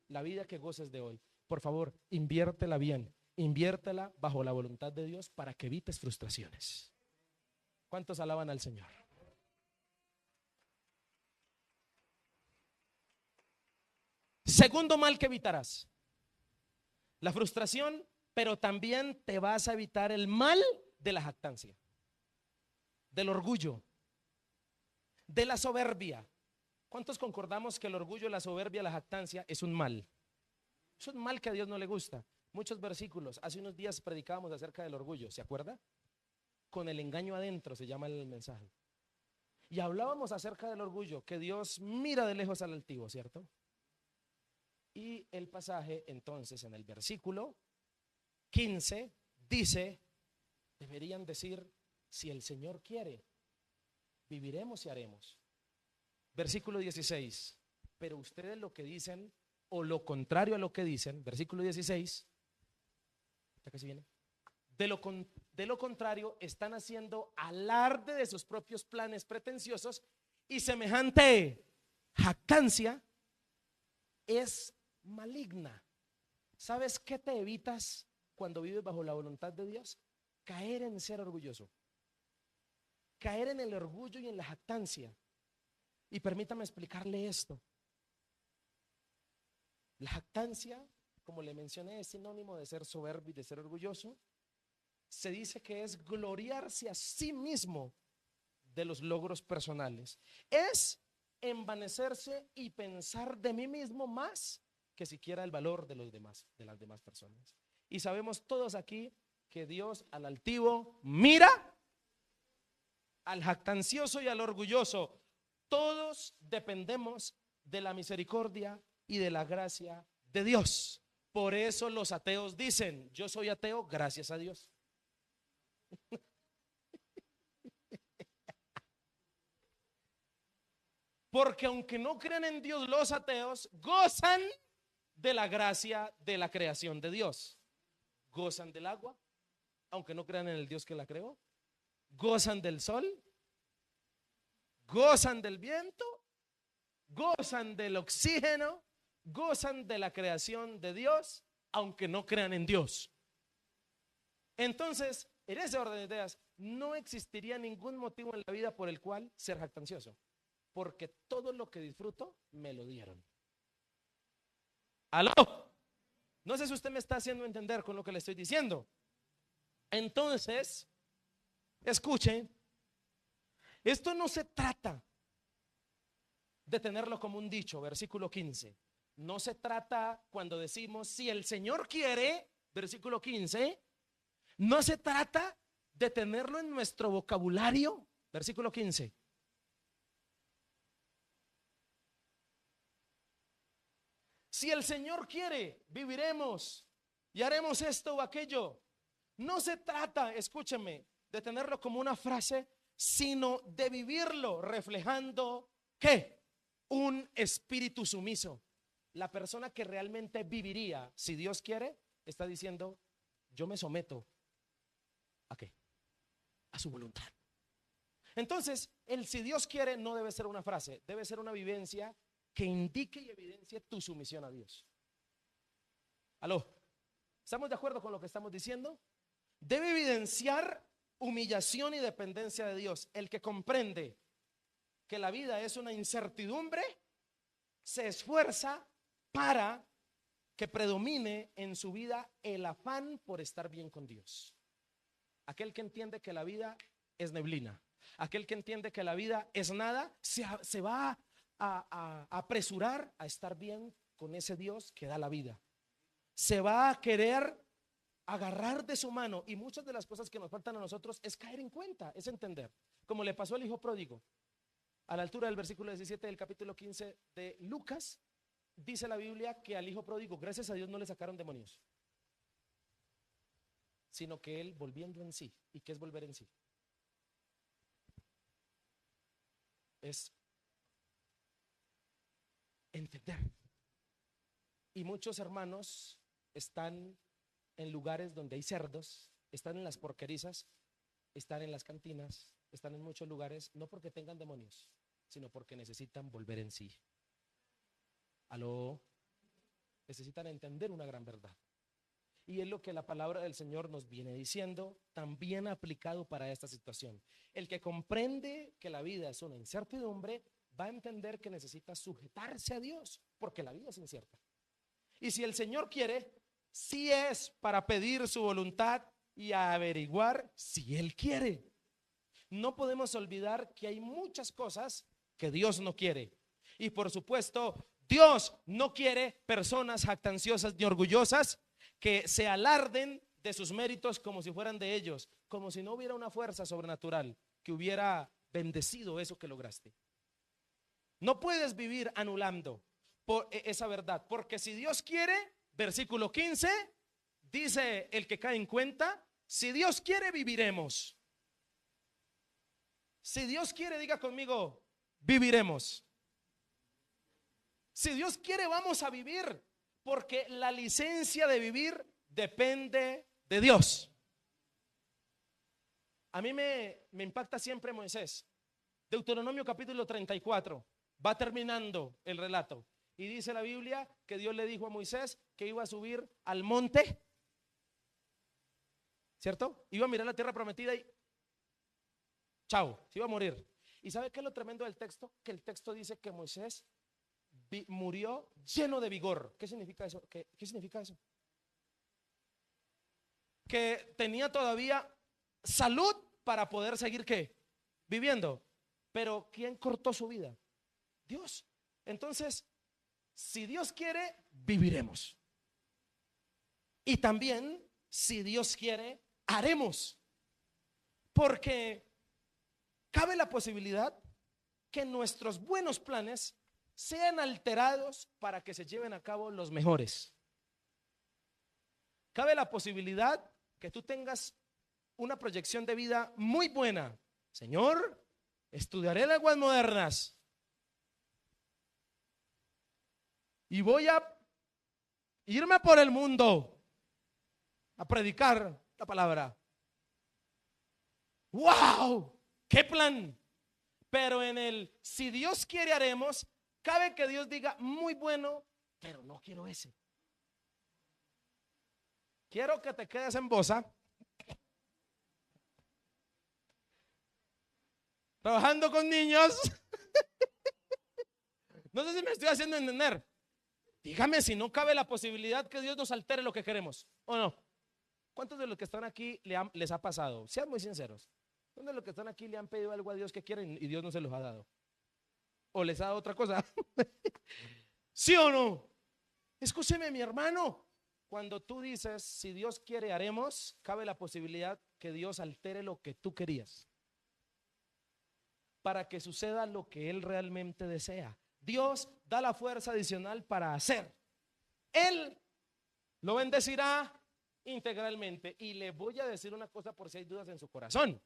la vida que goces de hoy, por favor, inviértela bien, inviértela bajo la voluntad de Dios para que evites frustraciones. ¿Cuántos alaban al Señor? Segundo mal que evitarás, la frustración, pero también te vas a evitar el mal de la jactancia, del orgullo, de la soberbia. ¿Cuántos concordamos que el orgullo, la soberbia, la jactancia es un mal? Es un mal que a Dios no le gusta. Muchos versículos, hace unos días predicábamos acerca del orgullo, ¿se acuerda? Con el engaño adentro se llama el mensaje. Y hablábamos acerca del orgullo, que Dios mira de lejos al altivo, ¿cierto? Y el pasaje entonces en el versículo 15 dice, deberían decir, si el Señor quiere, viviremos y haremos. Versículo 16, pero ustedes lo que dicen, o lo contrario a lo que dicen, versículo 16, ¿hasta que se viene? De lo contrario, están haciendo alarde de sus propios planes pretenciosos y semejante jactancia es maligna. ¿Sabes qué te evitas cuando vives bajo la voluntad de Dios? Caer en ser orgulloso, caer en el orgullo y en la jactancia. Y permítame explicarle esto. La jactancia, como le mencioné, es sinónimo de ser soberbio y de ser orgulloso. Se dice que es gloriarse a sí mismo de los logros personales. Es envanecerse y pensar de mí mismo más que siquiera el valor de los demás, de las demás personas. Y sabemos todos aquí que Dios al altivo mira, al jactancioso y al orgulloso. Todos dependemos de la misericordia y de la gracia de Dios. Por eso los ateos dicen, yo soy ateo gracias a Dios. Porque aunque no creen en Dios, los ateos gozan de la gracia de la creación de Dios. Gozan del agua, aunque no crean en el Dios que la creó. Gozan del sol, gozan del viento, gozan del oxígeno, gozan de la creación de Dios, aunque no crean en Dios. Entonces, en ese orden de ideas, no existiría ningún motivo en la vida por el cual ser jactancioso, porque todo lo que disfruto me lo dieron. ¿Aló? No sé si usted me está haciendo entender con lo que le estoy diciendo. Entonces, escuchen, esto no se trata de tenerlo como un dicho, versículo 15. No se trata cuando decimos, si el Señor quiere, versículo 15, no se trata de tenerlo en nuestro vocabulario, versículo 15. Si el Señor quiere, viviremos y haremos esto o aquello. No se trata, escúcheme, de tenerlo como una frase, sino de vivirlo reflejando ¿qué? Un espíritu sumiso. La persona que realmente viviría, si Dios quiere, está diciendo, yo me someto ¿a qué? A su voluntad. Entonces, el si Dios quiere no debe ser una frase, debe ser una vivencia que indique y evidencie tu sumisión a Dios. ¿Aló? ¿Estamos de acuerdo con lo que estamos diciendo? Debe evidenciar humillación y dependencia de Dios. El que comprende que la vida es una incertidumbre se esfuerza para que predomine en su vida el afán por estar bien con Dios. Aquel que entiende que la vida es neblina, aquel que entiende que la vida es nada, se va a apresurar a estar bien con ese Dios que da la vida. Se va a querer agarrar de su mano, y muchas de las cosas que nos faltan a nosotros es caer en cuenta, es entender, como le pasó al hijo pródigo. A la altura del versículo 17 del capítulo 15 de Lucas, dice la Biblia que al hijo pródigo, gracias a Dios, no le sacaron demonios, sino que él volviendo en sí. ¿Y qué es volver en sí? Es entender. Y muchos hermanos están en lugares donde hay cerdos, están en las porquerizas, están en las cantinas, están en muchos lugares, no porque tengan demonios, sino porque necesitan volver en sí. Aló, necesitan entender una gran verdad. Y es lo que la palabra del Señor nos viene diciendo, también aplicado para esta situación. El que comprende que la vida es una incertidumbre, va a entender que necesita sujetarse a Dios, porque la vida es incierta. Y si el Señor quiere, sí es para pedir su voluntad y averiguar si Él quiere. No podemos olvidar que hay muchas cosas que Dios no quiere. Y por supuesto, Dios no quiere personas jactanciosas ni orgullosas que se alarden de sus méritos como si fueran de ellos, como si no hubiera una fuerza sobrenatural que hubiera bendecido eso que lograste. No puedes vivir anulando esa verdad, porque si Dios quiere, versículo 15, dice el que cae en cuenta, si Dios quiere, viviremos. Si Dios quiere, diga conmigo, viviremos. Si Dios quiere, vamos a vivir, porque la licencia de vivir depende de Dios. A mí me impacta siempre Moisés. Deuteronomio capítulo 34, va terminando el relato. Y dice la Biblia que Dios le dijo a Moisés que iba a subir al monte, ¿cierto? Iba a mirar la tierra prometida y chao, se iba a morir. ¿Y sabe qué es lo tremendo del texto? Que el texto dice que Moisés murió lleno de vigor. ¿Qué significa eso? ¿Qué significa eso? Que tenía todavía salud para poder seguir ¿qué? Viviendo. Pero ¿quién cortó su vida? Dios. Entonces, si Dios quiere, viviremos. Y también, si Dios quiere, haremos. Porque cabe la posibilidad que nuestros buenos planes sean alterados para que se lleven a cabo los mejores. Cabe la posibilidad que tú tengas una proyección de vida muy buena. Señor, estudiaré lenguas modernas y voy a irme por el mundo a predicar la palabra. ¡Wow! ¡Qué plan! Pero en el si Dios quiere haremos, cabe que Dios diga muy bueno, pero no quiero ese. Quiero que te quedes en Bosa, trabajando con niños. No sé si me estoy haciendo entender. Dígame si no cabe la posibilidad que Dios nos altere lo que queremos, ¿o no? ¿Cuántos de los que están aquí les ha pasado? Sean muy sinceros. ¿Cuántos de los que están aquí le han pedido algo a Dios que quieren y Dios no se los ha dado? ¿O les ha dado otra cosa? ¿Sí o no? Escúcheme, mi hermano. Cuando tú dices, si Dios quiere, haremos, cabe la posibilidad que Dios altere lo que tú querías para que suceda lo que Él realmente desea. Dios da la fuerza adicional para hacer. Él lo bendecirá integralmente. Y le voy a decir una cosa por si hay dudas en su corazón.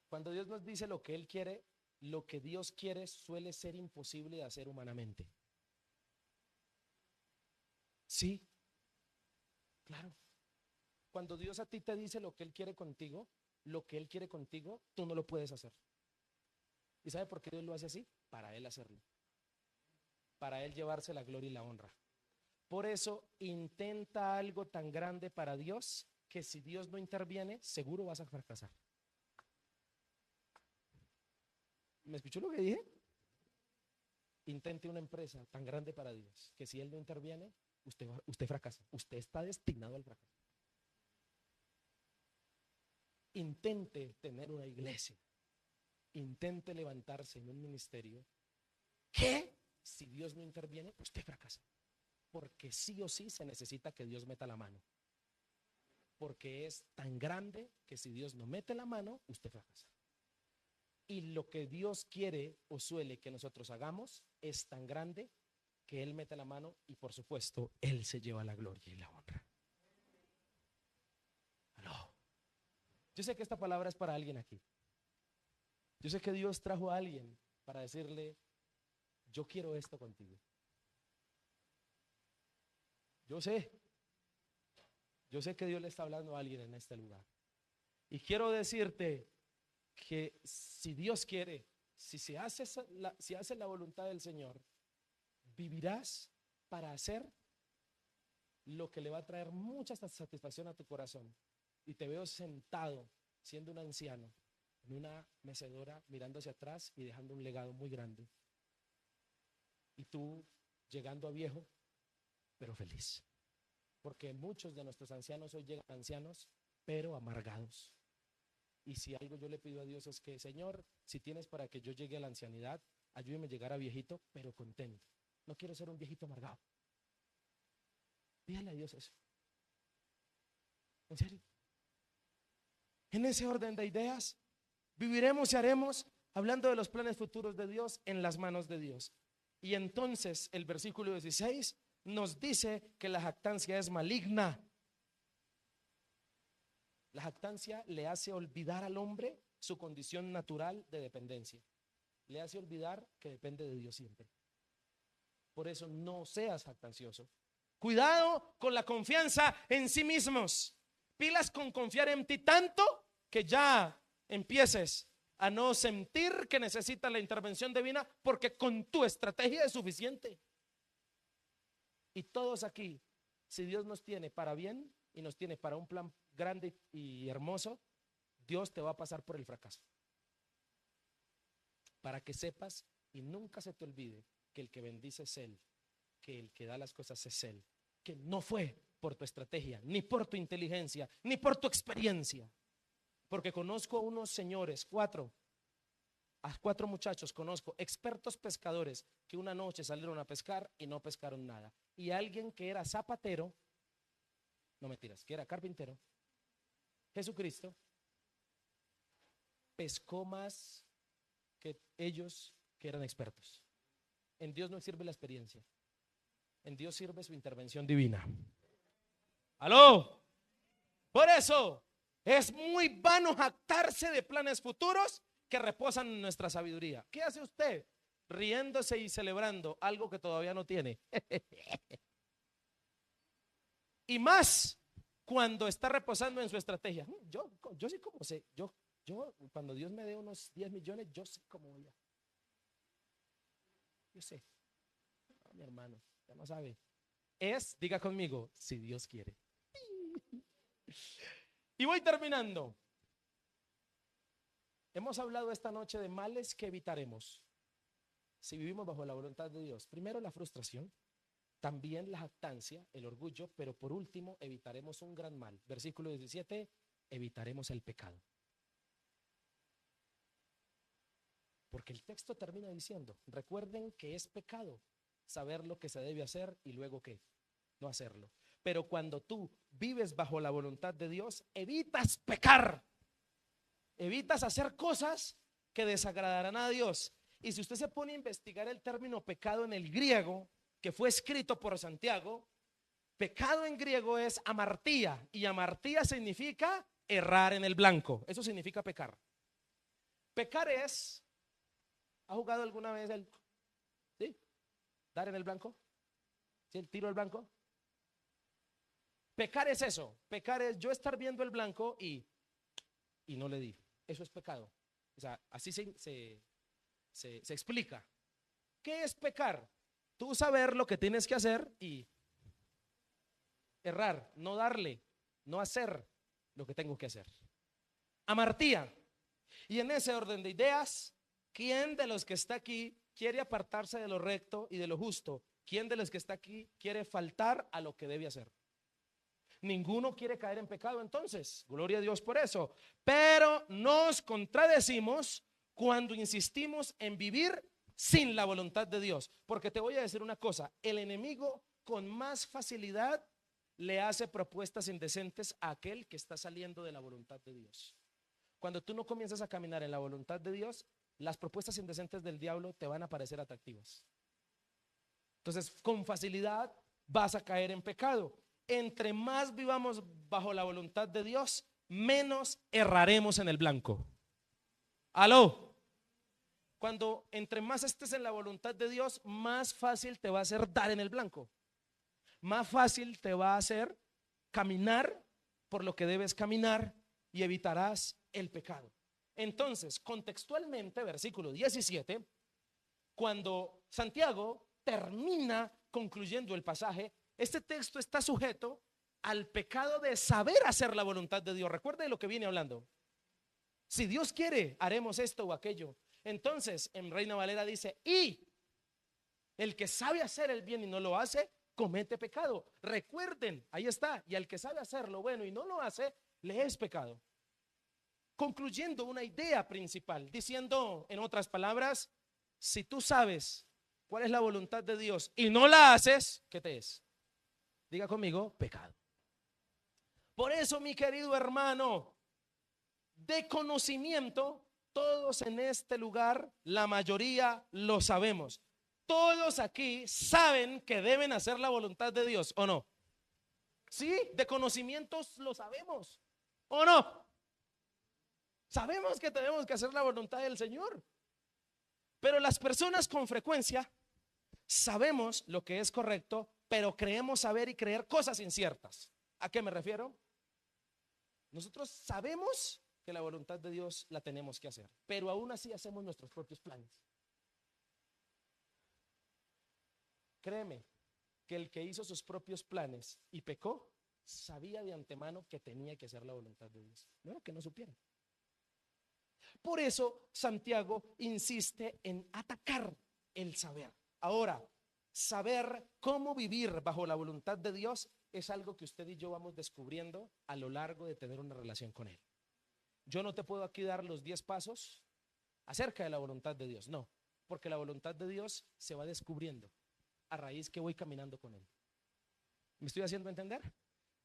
Cuando Dios nos dice lo que Él quiere, lo que Dios quiere suele ser imposible de hacer humanamente. Sí, claro. Cuando Dios a ti te dice lo que Él quiere contigo, lo que Él quiere contigo, tú no lo puedes hacer. ¿Y sabe por qué Dios lo hace así? Para Él hacerlo. Para Él llevarse la gloria y la honra. Por eso intenta algo tan grande para Dios que si Dios no interviene, seguro vas a fracasar. ¿Me escuchó lo que dije? Intente una empresa tan grande para Dios que si Él no interviene, usted fracasa. Usted está destinado al fracaso. Intente tener una iglesia. Intente levantarse en un ministerio que si Dios no interviene, usted fracasa. Porque sí o sí se necesita que Dios meta la mano. Porque es tan grande que si Dios no mete la mano, usted fracasa. Y lo que Dios quiere o suele que nosotros hagamos es tan grande que Él mete la mano y por supuesto Él se lleva la gloria y la honra. ¿Aló? Yo sé que esta palabra es para alguien aquí. Yo sé que Dios trajo a alguien para decirle, yo quiero esto contigo. Yo sé que Dios le está hablando a alguien en este lugar. Y quiero decirte que si Dios quiere, si haces la voluntad del Señor, vivirás para hacer lo que le va a traer mucha satisfacción a tu corazón. Y te veo sentado, siendo un anciano, en una mecedora, mirando hacia atrás y dejando un legado muy grande. Y tú llegando a viejo, pero feliz. Porque muchos de nuestros ancianos hoy llegan ancianos, pero amargados. Y si algo yo le pido a Dios es que, Señor, si tienes para que yo llegue a la ancianidad, ayúdeme a llegar a viejito, pero contento. No quiero ser un viejito amargado. Pídale a Dios eso. En serio. En ese orden de ideas, viviremos y haremos hablando de los planes futuros de Dios en las manos de Dios. Y entonces el versículo 16 nos dice que la jactancia es maligna. La jactancia le hace olvidar al hombre su condición natural de dependencia. Le hace olvidar que depende de Dios siempre. Por eso no seas jactancioso. Cuidado con la confianza en sí mismos. Pilas con confiar en ti tanto que ya empieces a no sentir que necesitas la intervención divina, porque con tu estrategia es suficiente. Y todos aquí, si Dios nos tiene para bien y nos tiene para un plan grande y hermoso, Dios te va a pasar por el fracaso. Para que sepas y nunca se te olvide que el que bendice es Él, que el que da las cosas es Él, que no fue por tu estrategia, ni por tu inteligencia, ni por tu experiencia. Porque conozco a unos señores, a cuatro muchachos conozco, expertos pescadores, que una noche salieron a pescar y no pescaron nada. Y alguien que era zapatero, no mentiras, que era carpintero, Jesucristo, pescó más que ellos que eran expertos. En Dios no sirve la experiencia, en Dios sirve su intervención divina. ¡Aló! Por eso es muy vano jactarse de planes futuros que reposan en nuestra sabiduría. ¿Qué hace usted? Riéndose y celebrando algo que todavía no tiene. Y más cuando está reposando en su estrategia. Yo sí como sé, yo cuando Dios me dé unos 10 millones, yo sé cómo voy a. Yo sé. No, mi hermano, ya no sabe. Diga conmigo, si Dios quiere. Y voy terminando. Hemos hablado esta noche de males que evitaremos si vivimos bajo la voluntad de Dios. Primero, la frustración, también la jactancia, el orgullo, pero por último evitaremos un gran mal. Versículo 17, evitaremos el pecado. Porque el texto termina diciendo, recuerden que es pecado saber lo que se debe hacer y luego qué, no hacerlo. Pero cuando tú vives bajo la voluntad de Dios, evitas pecar, evitas hacer cosas que desagradarán a Dios. Y si usted se pone a investigar el término pecado en el griego, que fue escrito por Santiago, pecado en griego es amartía, y amartía significa errar en el blanco. Eso significa pecar. Pecar es, ¿ha jugado alguna vez ¿sí? Dar en el blanco? ¿Sí? El tiro al blanco. Pecar es eso. Pecar es yo estar viendo el blanco y no le di. Eso es pecado. O sea, así se explica. ¿Qué es pecar? Tú saber lo que tienes que hacer y errar, no darle, no hacer lo que tengo que hacer. Amartía. Y en ese orden de ideas, ¿quién de los que está aquí quiere apartarse de lo recto y de lo justo? ¿Quién de los que está aquí quiere faltar a lo que debe hacer? Ninguno quiere caer en pecado, entonces, gloria a Dios por eso. Pero nos contradecimos cuando insistimos en vivir sin la voluntad de Dios. Porque te voy a decir una cosa, el enemigo con más facilidad le hace propuestas indecentes a aquel que está saliendo de la voluntad de Dios. Cuando tú no comienzas a caminar en la voluntad de Dios, las propuestas indecentes del diablo te van a parecer atractivas. Entonces, con facilidad vas a caer en pecado. Entre más vivamos bajo la voluntad de Dios, menos erraremos en el blanco. Aló. Cuando entre más estés en la voluntad de Dios, más fácil te va a hacer dar en el blanco. Más fácil te va a hacer caminar por lo que debes caminar y evitarás el pecado. Entonces, contextualmente, versículo 17, cuando Santiago termina concluyendo el pasaje, este texto está sujeto al pecado de saber hacer la voluntad de Dios. Recuerda de lo que viene hablando. Si Dios quiere, haremos esto o aquello. Entonces, en Reina Valera dice, y el que sabe hacer el bien y no lo hace, comete pecado. Recuerden, ahí está, y al que sabe hacer lo bueno y no lo hace, le es pecado. Concluyendo una idea principal, diciendo en otras palabras, si tú sabes cuál es la voluntad de Dios y no la haces, ¿qué te es? Diga conmigo, pecado. Por eso, mi querido hermano, de conocimiento, todos en este lugar, la mayoría lo sabemos. Todos aquí saben que deben hacer la voluntad de Dios, ¿o no? Sí, de conocimientos lo sabemos, ¿o no? Sabemos que tenemos que hacer la voluntad del Señor. Pero las personas con frecuencia sabemos lo que es correcto, pero creemos saber y creer cosas inciertas. ¿A qué me refiero? Nosotros sabemos que la voluntad de Dios la tenemos que hacer, pero aún así hacemos nuestros propios planes. Créeme que el que hizo sus propios planes y pecó, sabía de antemano que tenía que hacer la voluntad de Dios. No era que no supiera. Por eso Santiago insiste en atacar el saber. Ahora, saber cómo vivir bajo la voluntad de Dios es algo que usted y yo vamos descubriendo a lo largo de tener una relación con Él. Yo no te puedo aquí dar los 10 pasos acerca de la voluntad de Dios, no, porque la voluntad de Dios se va descubriendo a raíz que voy caminando con Él. ¿Me estoy haciendo entender?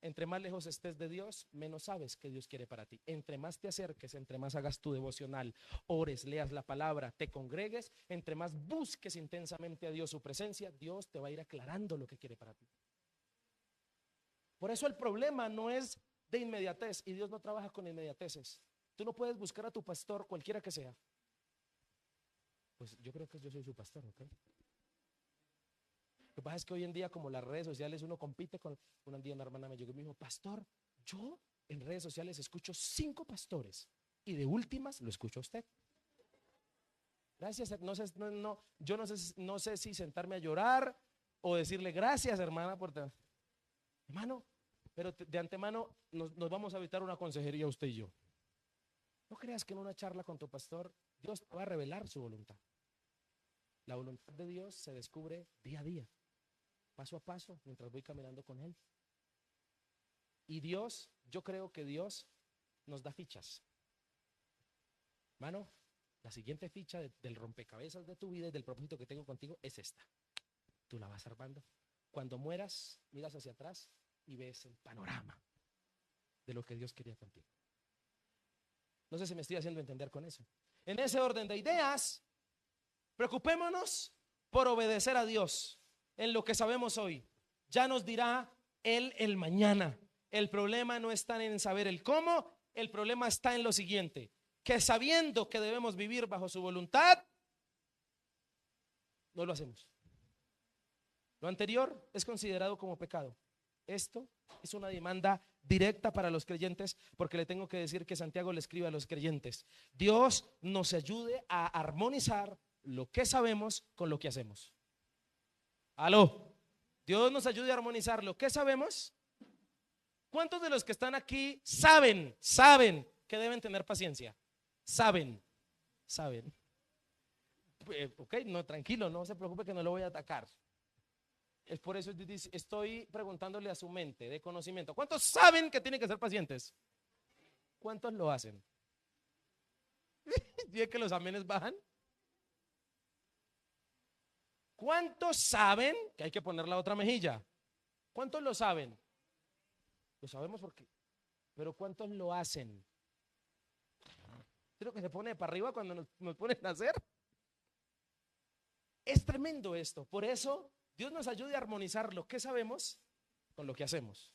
Entre más lejos estés de Dios, menos sabes que Dios quiere para ti. Entre más te acerques, entre más hagas tu devocional, ores, leas la palabra, te congregues, entre más busques intensamente a Dios, su presencia, Dios te va a ir aclarando lo que quiere para ti. Por eso el problema no es de inmediatez, y Dios no trabaja con inmediateces. Tú no puedes buscar a tu pastor, cualquiera que sea. Pues yo creo que yo soy su pastor, ¿ok? Lo que pasa es que hoy en día, como las redes sociales, uno compite con. Un día una hermana me llegó y me dijo, pastor, yo en redes sociales escucho 5 pastores y de últimas lo escucho a usted. Gracias, no sé, yo no sé si sentarme a llorar o decirle gracias, hermana, hermano, pero de antemano nos vamos a evitar una consejería usted y yo. No creas que en una charla con tu pastor Dios te va a revelar su voluntad. La voluntad de Dios se descubre día a día, paso a paso, mientras voy caminando con Él. Y Dios, yo creo que Dios nos da fichas. Hermano, la siguiente ficha del rompecabezas de tu vida y del propósito que tengo contigo es esta. Tú la vas armando. Cuando mueras, miras hacia atrás y ves el panorama de lo que Dios quería contigo. No sé si me estoy haciendo entender con eso. En ese orden de ideas, preocupémonos por obedecer a Dios en lo que sabemos hoy. Ya nos dirá Él el mañana. El problema no está en saber el cómo, el problema está en lo siguiente, que sabiendo que debemos vivir bajo su voluntad, no lo hacemos. Lo anterior es considerado como pecado. Esto es una demanda directa para los creyentes, porque le tengo que decir que Santiago le escribe a los creyentes. Dios nos ayude a armonizar lo que sabemos con lo que hacemos. Aló. Dios nos ayude a armonizar lo que sabemos. ¿Cuántos de los que están aquí saben que deben tener paciencia? Saben. ok, no, tranquilo, no se preocupe que no lo voy a atacar. Es por eso estoy preguntándole a su mente de conocimiento. ¿Cuántos saben que tienen que ser pacientes? ¿Cuántos lo hacen? ¿Y es que los amenes bajan? ¿Cuántos saben que hay que poner la otra mejilla? ¿Cuántos lo saben? Lo sabemos porque, pero ¿cuántos lo hacen? Creo que se pone para arriba cuando nos ponen a hacer. Es tremendo esto. Por eso Dios nos ayude a armonizar lo que sabemos con lo que hacemos.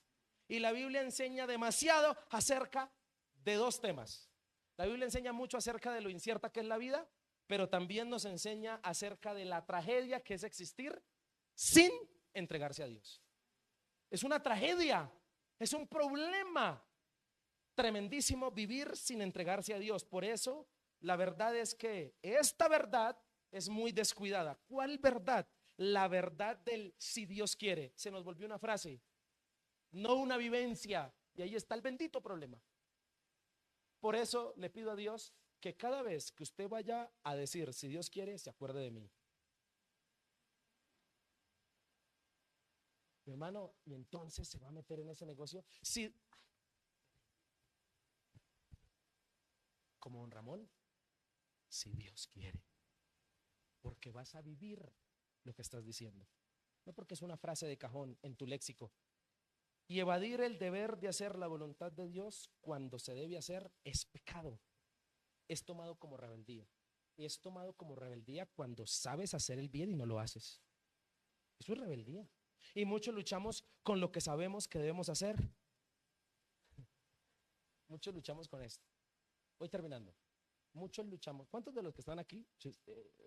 Y la Biblia enseña demasiado acerca de dos temas. La Biblia enseña mucho acerca de lo incierta que es la vida, pero también nos enseña acerca de la tragedia que es existir sin entregarse a Dios. Es una tragedia, es un problema tremendísimo vivir sin entregarse a Dios. Por eso la verdad es que esta verdad es muy descuidada. ¿Cuál verdad? La verdad del si Dios quiere. Se nos volvió una frase, no una vivencia. Y ahí está el bendito problema. Por eso le pido a Dios que cada vez que usted vaya a decir si Dios quiere, se acuerde de mí. Mi hermano, y entonces se va a meter en ese negocio. Si, como don Ramón, si Dios quiere, porque vas a vivir lo que estás diciendo, no porque es una frase de cajón en tu léxico. Y evadir el deber de hacer la voluntad de Dios cuando se debe hacer es pecado. Es tomado como rebeldía. Es tomado como rebeldía cuando sabes hacer el bien y no lo haces. Eso es rebeldía. Y muchos luchamos con lo que sabemos que debemos hacer. Muchos luchamos con esto. Voy terminando. Muchos luchamos. ¿Cuántos de los que están aquí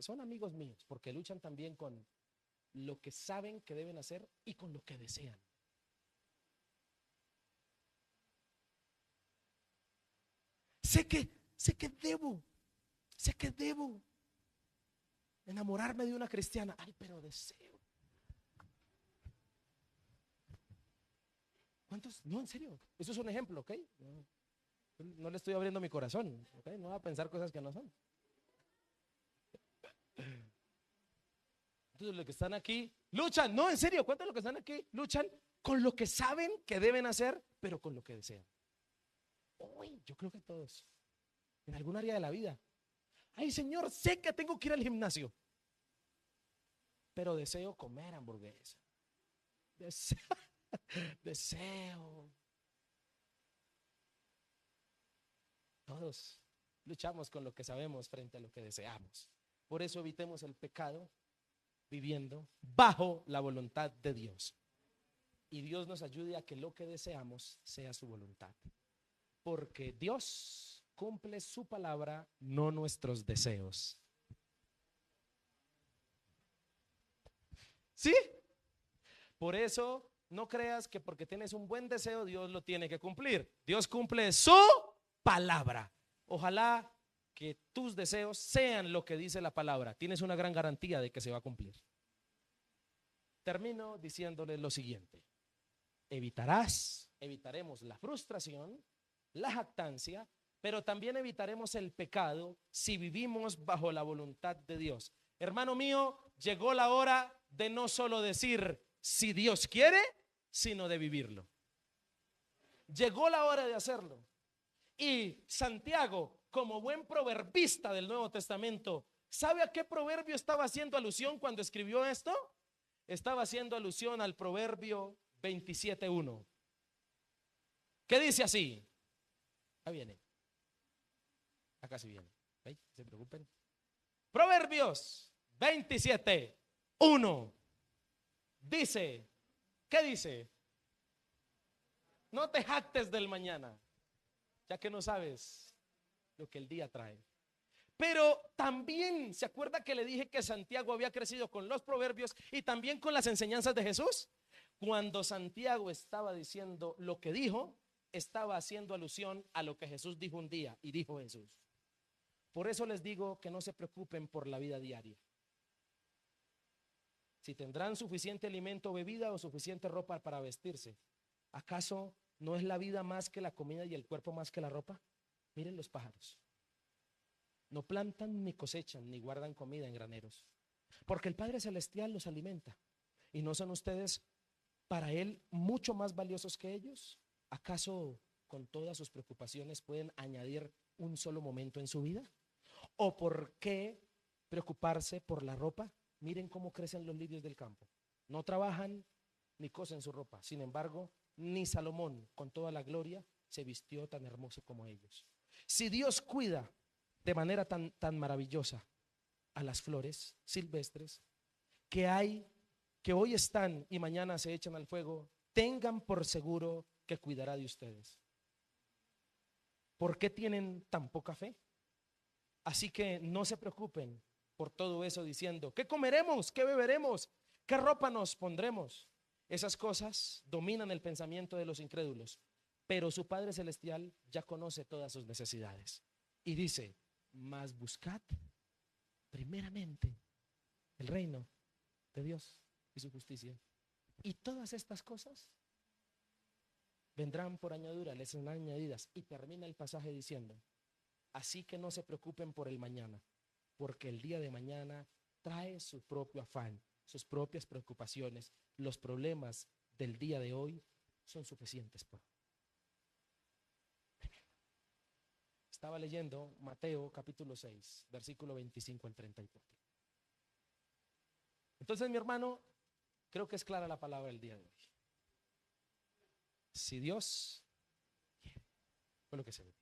son amigos míos? Porque luchan también con lo que saben que deben hacer y con lo que desean. Sé que debo enamorarme de una cristiana. Ay, pero deseo. ¿Cuántos? No, en serio. Eso es un ejemplo, ¿ok? No le estoy abriendo mi corazón, ¿ok? No va a pensar cosas que no son. Entonces los que están aquí luchan. No, en serio, ¿cuántos de los que están aquí luchan con lo que saben que deben hacer, pero con lo que desean? Uy, yo creo que todos. En algún área de la vida. Ay, Señor, sé que tengo que ir al gimnasio, pero deseo comer hamburguesa. Deseo, deseo. Todos luchamos con lo que sabemos frente a lo que deseamos. Por eso evitemos el pecado viviendo bajo la voluntad de Dios. Y Dios nos ayude a que lo que deseamos sea su voluntad. Porque Dios cumple su palabra, no nuestros deseos. ¿Sí? Por eso no creas que porque tienes un buen deseo Dios lo tiene que cumplir. Dios cumple su palabra. Ojalá que tus deseos sean lo que dice la palabra. Tienes una gran garantía de que se va a cumplir. Termino diciéndole lo siguiente. Evitaremos la frustración, la jactancia, pero también evitaremos el pecado si vivimos bajo la voluntad de Dios. Hermano mío, llegó la hora de no solo decir si Dios quiere, sino de vivirlo. Llegó la hora de hacerlo. Y Santiago, como buen proverbista del Nuevo Testamento, ¿sabe a qué proverbio estaba haciendo alusión cuando escribió esto? Estaba haciendo alusión al proverbio 27:1. ¿Qué dice así? Acá viene. Acá sí viene. ¿Veis? No se preocupen. Proverbios 27:1. Dice, ¿qué dice? No te jactes del mañana, ya que no sabes lo que el día trae. Pero también, ¿se acuerda que le dije que Santiago había crecido con los proverbios y también con las enseñanzas de Jesús? Cuando Santiago estaba diciendo lo que dijo, estaba haciendo alusión a lo que Jesús dijo un día, y dijo Jesús. Por eso les digo que no se preocupen por la vida diaria. Si tendrán suficiente alimento o bebida o suficiente ropa para vestirse, ¿acaso no es la vida más que la comida y el cuerpo más que la ropa? Miren los pájaros. No plantan ni cosechan ni guardan comida en graneros, porque el Padre Celestial los alimenta. ¿Y no son ustedes para Él mucho más valiosos que ellos? ¿Acaso con todas sus preocupaciones pueden añadir un solo momento en su vida? ¿O por qué preocuparse por la ropa? Miren cómo crecen los lirios del campo. No trabajan ni cosen su ropa. Sin embargo, ni Salomón, con toda la gloria, se vistió tan hermoso como ellos. Si Dios cuida de manera tan maravillosa a las flores silvestres que hoy están y mañana se echan al fuego, tengan por seguro que cuidará de ustedes. ¿Por qué tienen tan poca fe? Así que no se preocupen por todo eso diciendo, ¿qué comeremos? ¿Qué beberemos? ¿Qué ropa nos pondremos? Esas cosas dominan el pensamiento de los incrédulos, pero su Padre Celestial ya conoce todas sus necesidades. Y dice, mas buscad primeramente el reino de Dios y su justicia. Y todas estas cosas vendrán por añadidura, les serán añadidas. Y termina el pasaje diciendo, así que no se preocupen por el mañana, porque el día de mañana trae su propio afán, sus propias preocupaciones. Los problemas del día de hoy son suficientes por hoy. Estaba leyendo Mateo capítulo 6, versículo 25 al 34. Entonces, mi hermano, creo que es clara la palabra del día de hoy. Si Dios quiere, fue lo que se ve.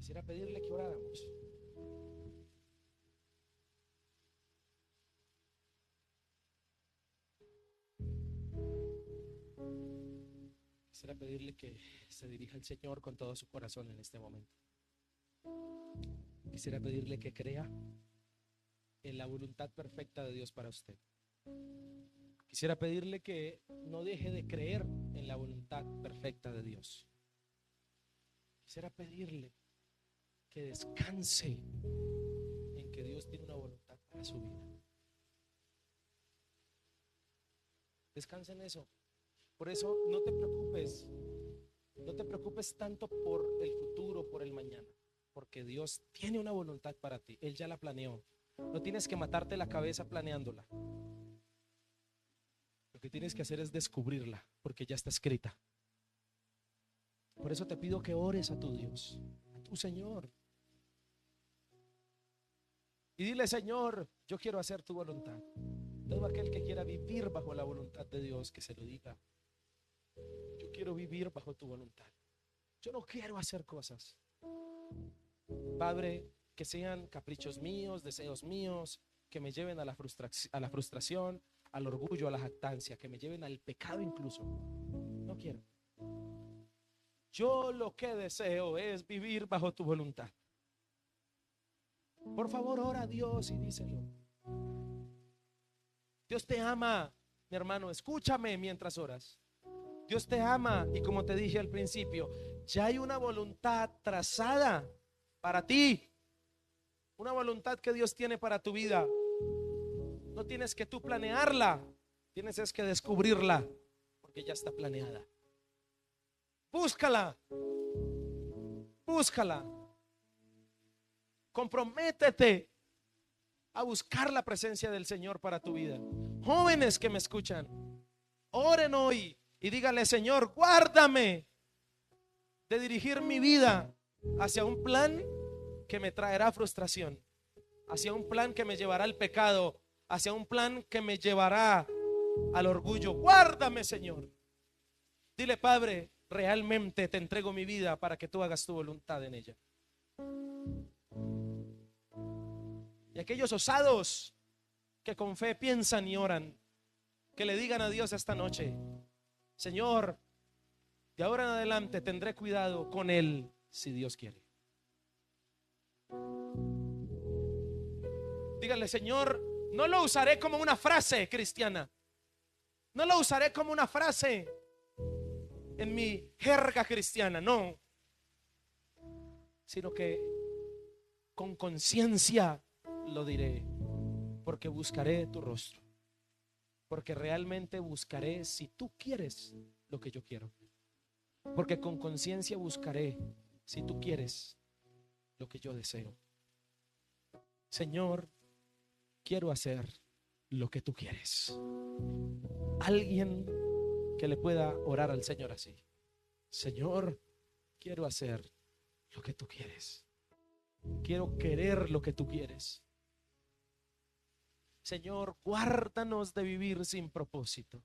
Quisiera pedirle que oráramos. Quisiera pedirle que se dirija al Señor con todo su corazón en este momento. Quisiera pedirle que crea en la voluntad perfecta de Dios para usted. Quisiera pedirle que no deje de creer en la voluntad perfecta de Dios. Quisiera pedirle que descanse en que Dios tiene una voluntad para su vida. Descansa en eso. Por eso no te preocupes. No te preocupes tanto por el futuro, por el mañana, porque Dios tiene una voluntad para ti. Él ya la planeó. No tienes que matarte la cabeza planeándola. Lo que tienes que hacer es descubrirla, porque ya está escrita. Por eso te pido que ores a tu Dios, a tu Señor. Y dile, Señor, yo quiero hacer tu voluntad. Todo aquel que quiera vivir bajo la voluntad de Dios, que se lo diga. Yo quiero vivir bajo tu voluntad. Yo no quiero hacer cosas, Padre, que sean caprichos míos, deseos míos, que me lleven a la frustración, al orgullo, a la jactancia, que me lleven al pecado incluso. No quiero. Yo lo que deseo es vivir bajo tu voluntad. Por favor, ora a Dios y díselo. Dios te ama, mi hermano, escúchame mientras oras. Dios te ama y como te dije al principio, ya hay una voluntad trazada para ti. Una voluntad que Dios tiene para tu vida. No tienes que tú planearla, tienes es que descubrirla, porque ya está planeada. Búscala, búscala. Comprométete a buscar la presencia del Señor para tu vida. Jóvenes que me escuchan, oren hoy y díganle, Señor, guárdame de dirigir mi vida hacia un plan que me traerá frustración, hacia un plan que me llevará al pecado, hacia un plan que me llevará al orgullo. Guárdame, Señor. Dile, Padre, realmente te entrego mi vida para que tú hagas tu voluntad en ella. Y aquellos osados que con fe piensan y oran, que le digan a Dios esta noche, Señor, de ahora en adelante tendré cuidado con Él si Dios quiere. Díganle, Señor, no lo usaré como una frase cristiana, no lo usaré como una frase en mi jerga cristiana, no, sino que con conciencia lo diré, porque buscaré tu rostro, porque realmente buscaré si tú quieres lo que yo quiero, porque con conciencia buscaré si tú quieres lo que yo deseo. Señor, quiero hacer lo que tú quieres. Alguien que le pueda orar al Señor así: Señor, quiero hacer lo que tú quieres. Quiero querer lo que tú quieres. Señor, guárdanos de vivir sin propósito.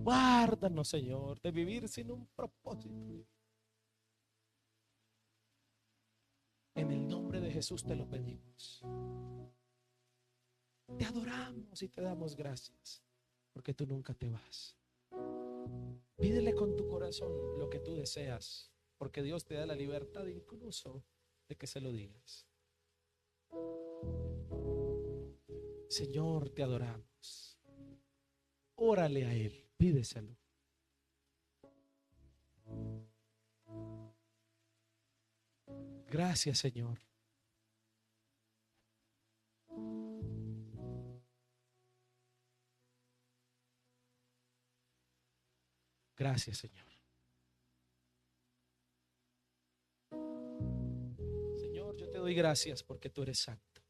Guárdanos, Señor, de vivir sin un propósito. En el nombre de Jesús te lo pedimos. Te adoramos y te damos gracias, porque tú nunca te vas. Pídele con tu corazón lo que tú deseas, porque Dios te da la libertad incluso de que se lo digas. Señor, te adoramos. Órale a Él, pídeselo. Gracias, Señor. Gracias, Señor. Señor, yo te doy gracias porque tú eres santo.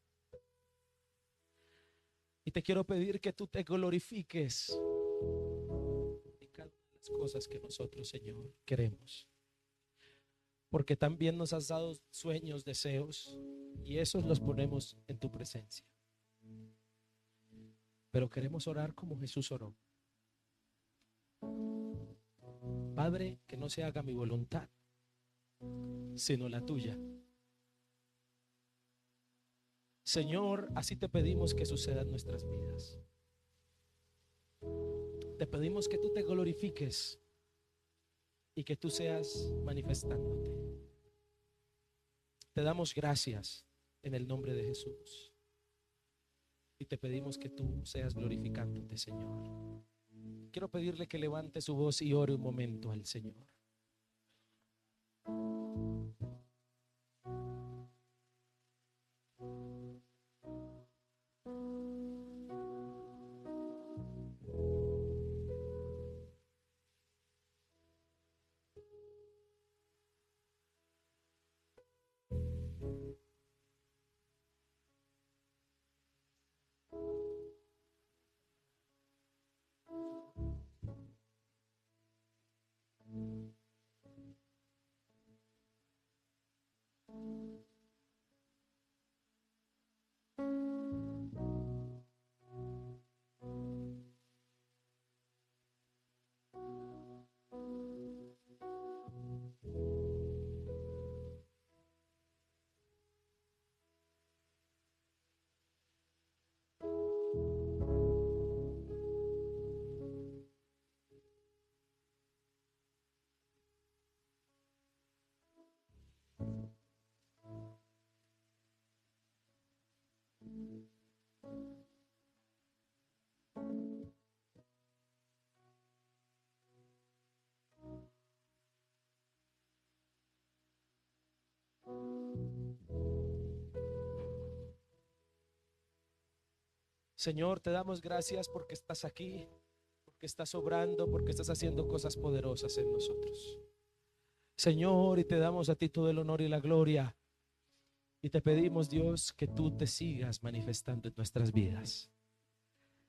Y te quiero pedir que tú te glorifiques en cada una de las cosas que nosotros, Señor, queremos. Porque también nos has dado sueños, deseos, y esos los ponemos en tu presencia. Pero queremos orar como Jesús oró. Padre, que no se haga mi voluntad, sino la tuya. Señor, así te pedimos que suceda en nuestras vidas. Te pedimos que tú te glorifiques y que tú seas manifestándote. Te damos gracias en el nombre de Jesús y te pedimos que tú seas glorificándote, Señor. Quiero pedirle que levante su voz y ore un momento al Señor. Señor, te damos gracias porque estás aquí, porque estás obrando, porque estás haciendo cosas poderosas en nosotros. Señor, y te damos a ti todo el honor y la gloria. Y te pedimos, Dios, que tú te sigas manifestando en nuestras vidas.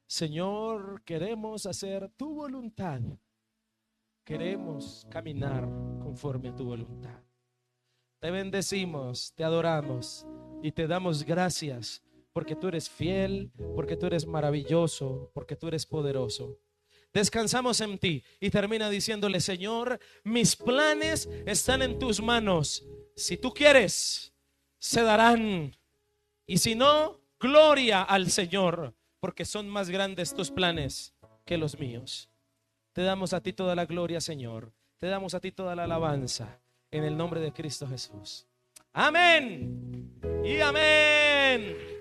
Señor, queremos hacer tu voluntad. Queremos caminar conforme a tu voluntad. Te bendecimos, te adoramos y te damos gracias porque tú eres fiel, porque tú eres maravilloso, porque tú eres poderoso. Descansamos en ti y termina diciéndole: Señor, mis planes están en tus manos. Si tú quieres, se darán. Y si no, gloria al Señor, porque son más grandes tus planes que los míos. Te damos a ti toda la gloria, Señor. Te damos a ti toda la alabanza en el nombre de Cristo Jesús. Amén y amén.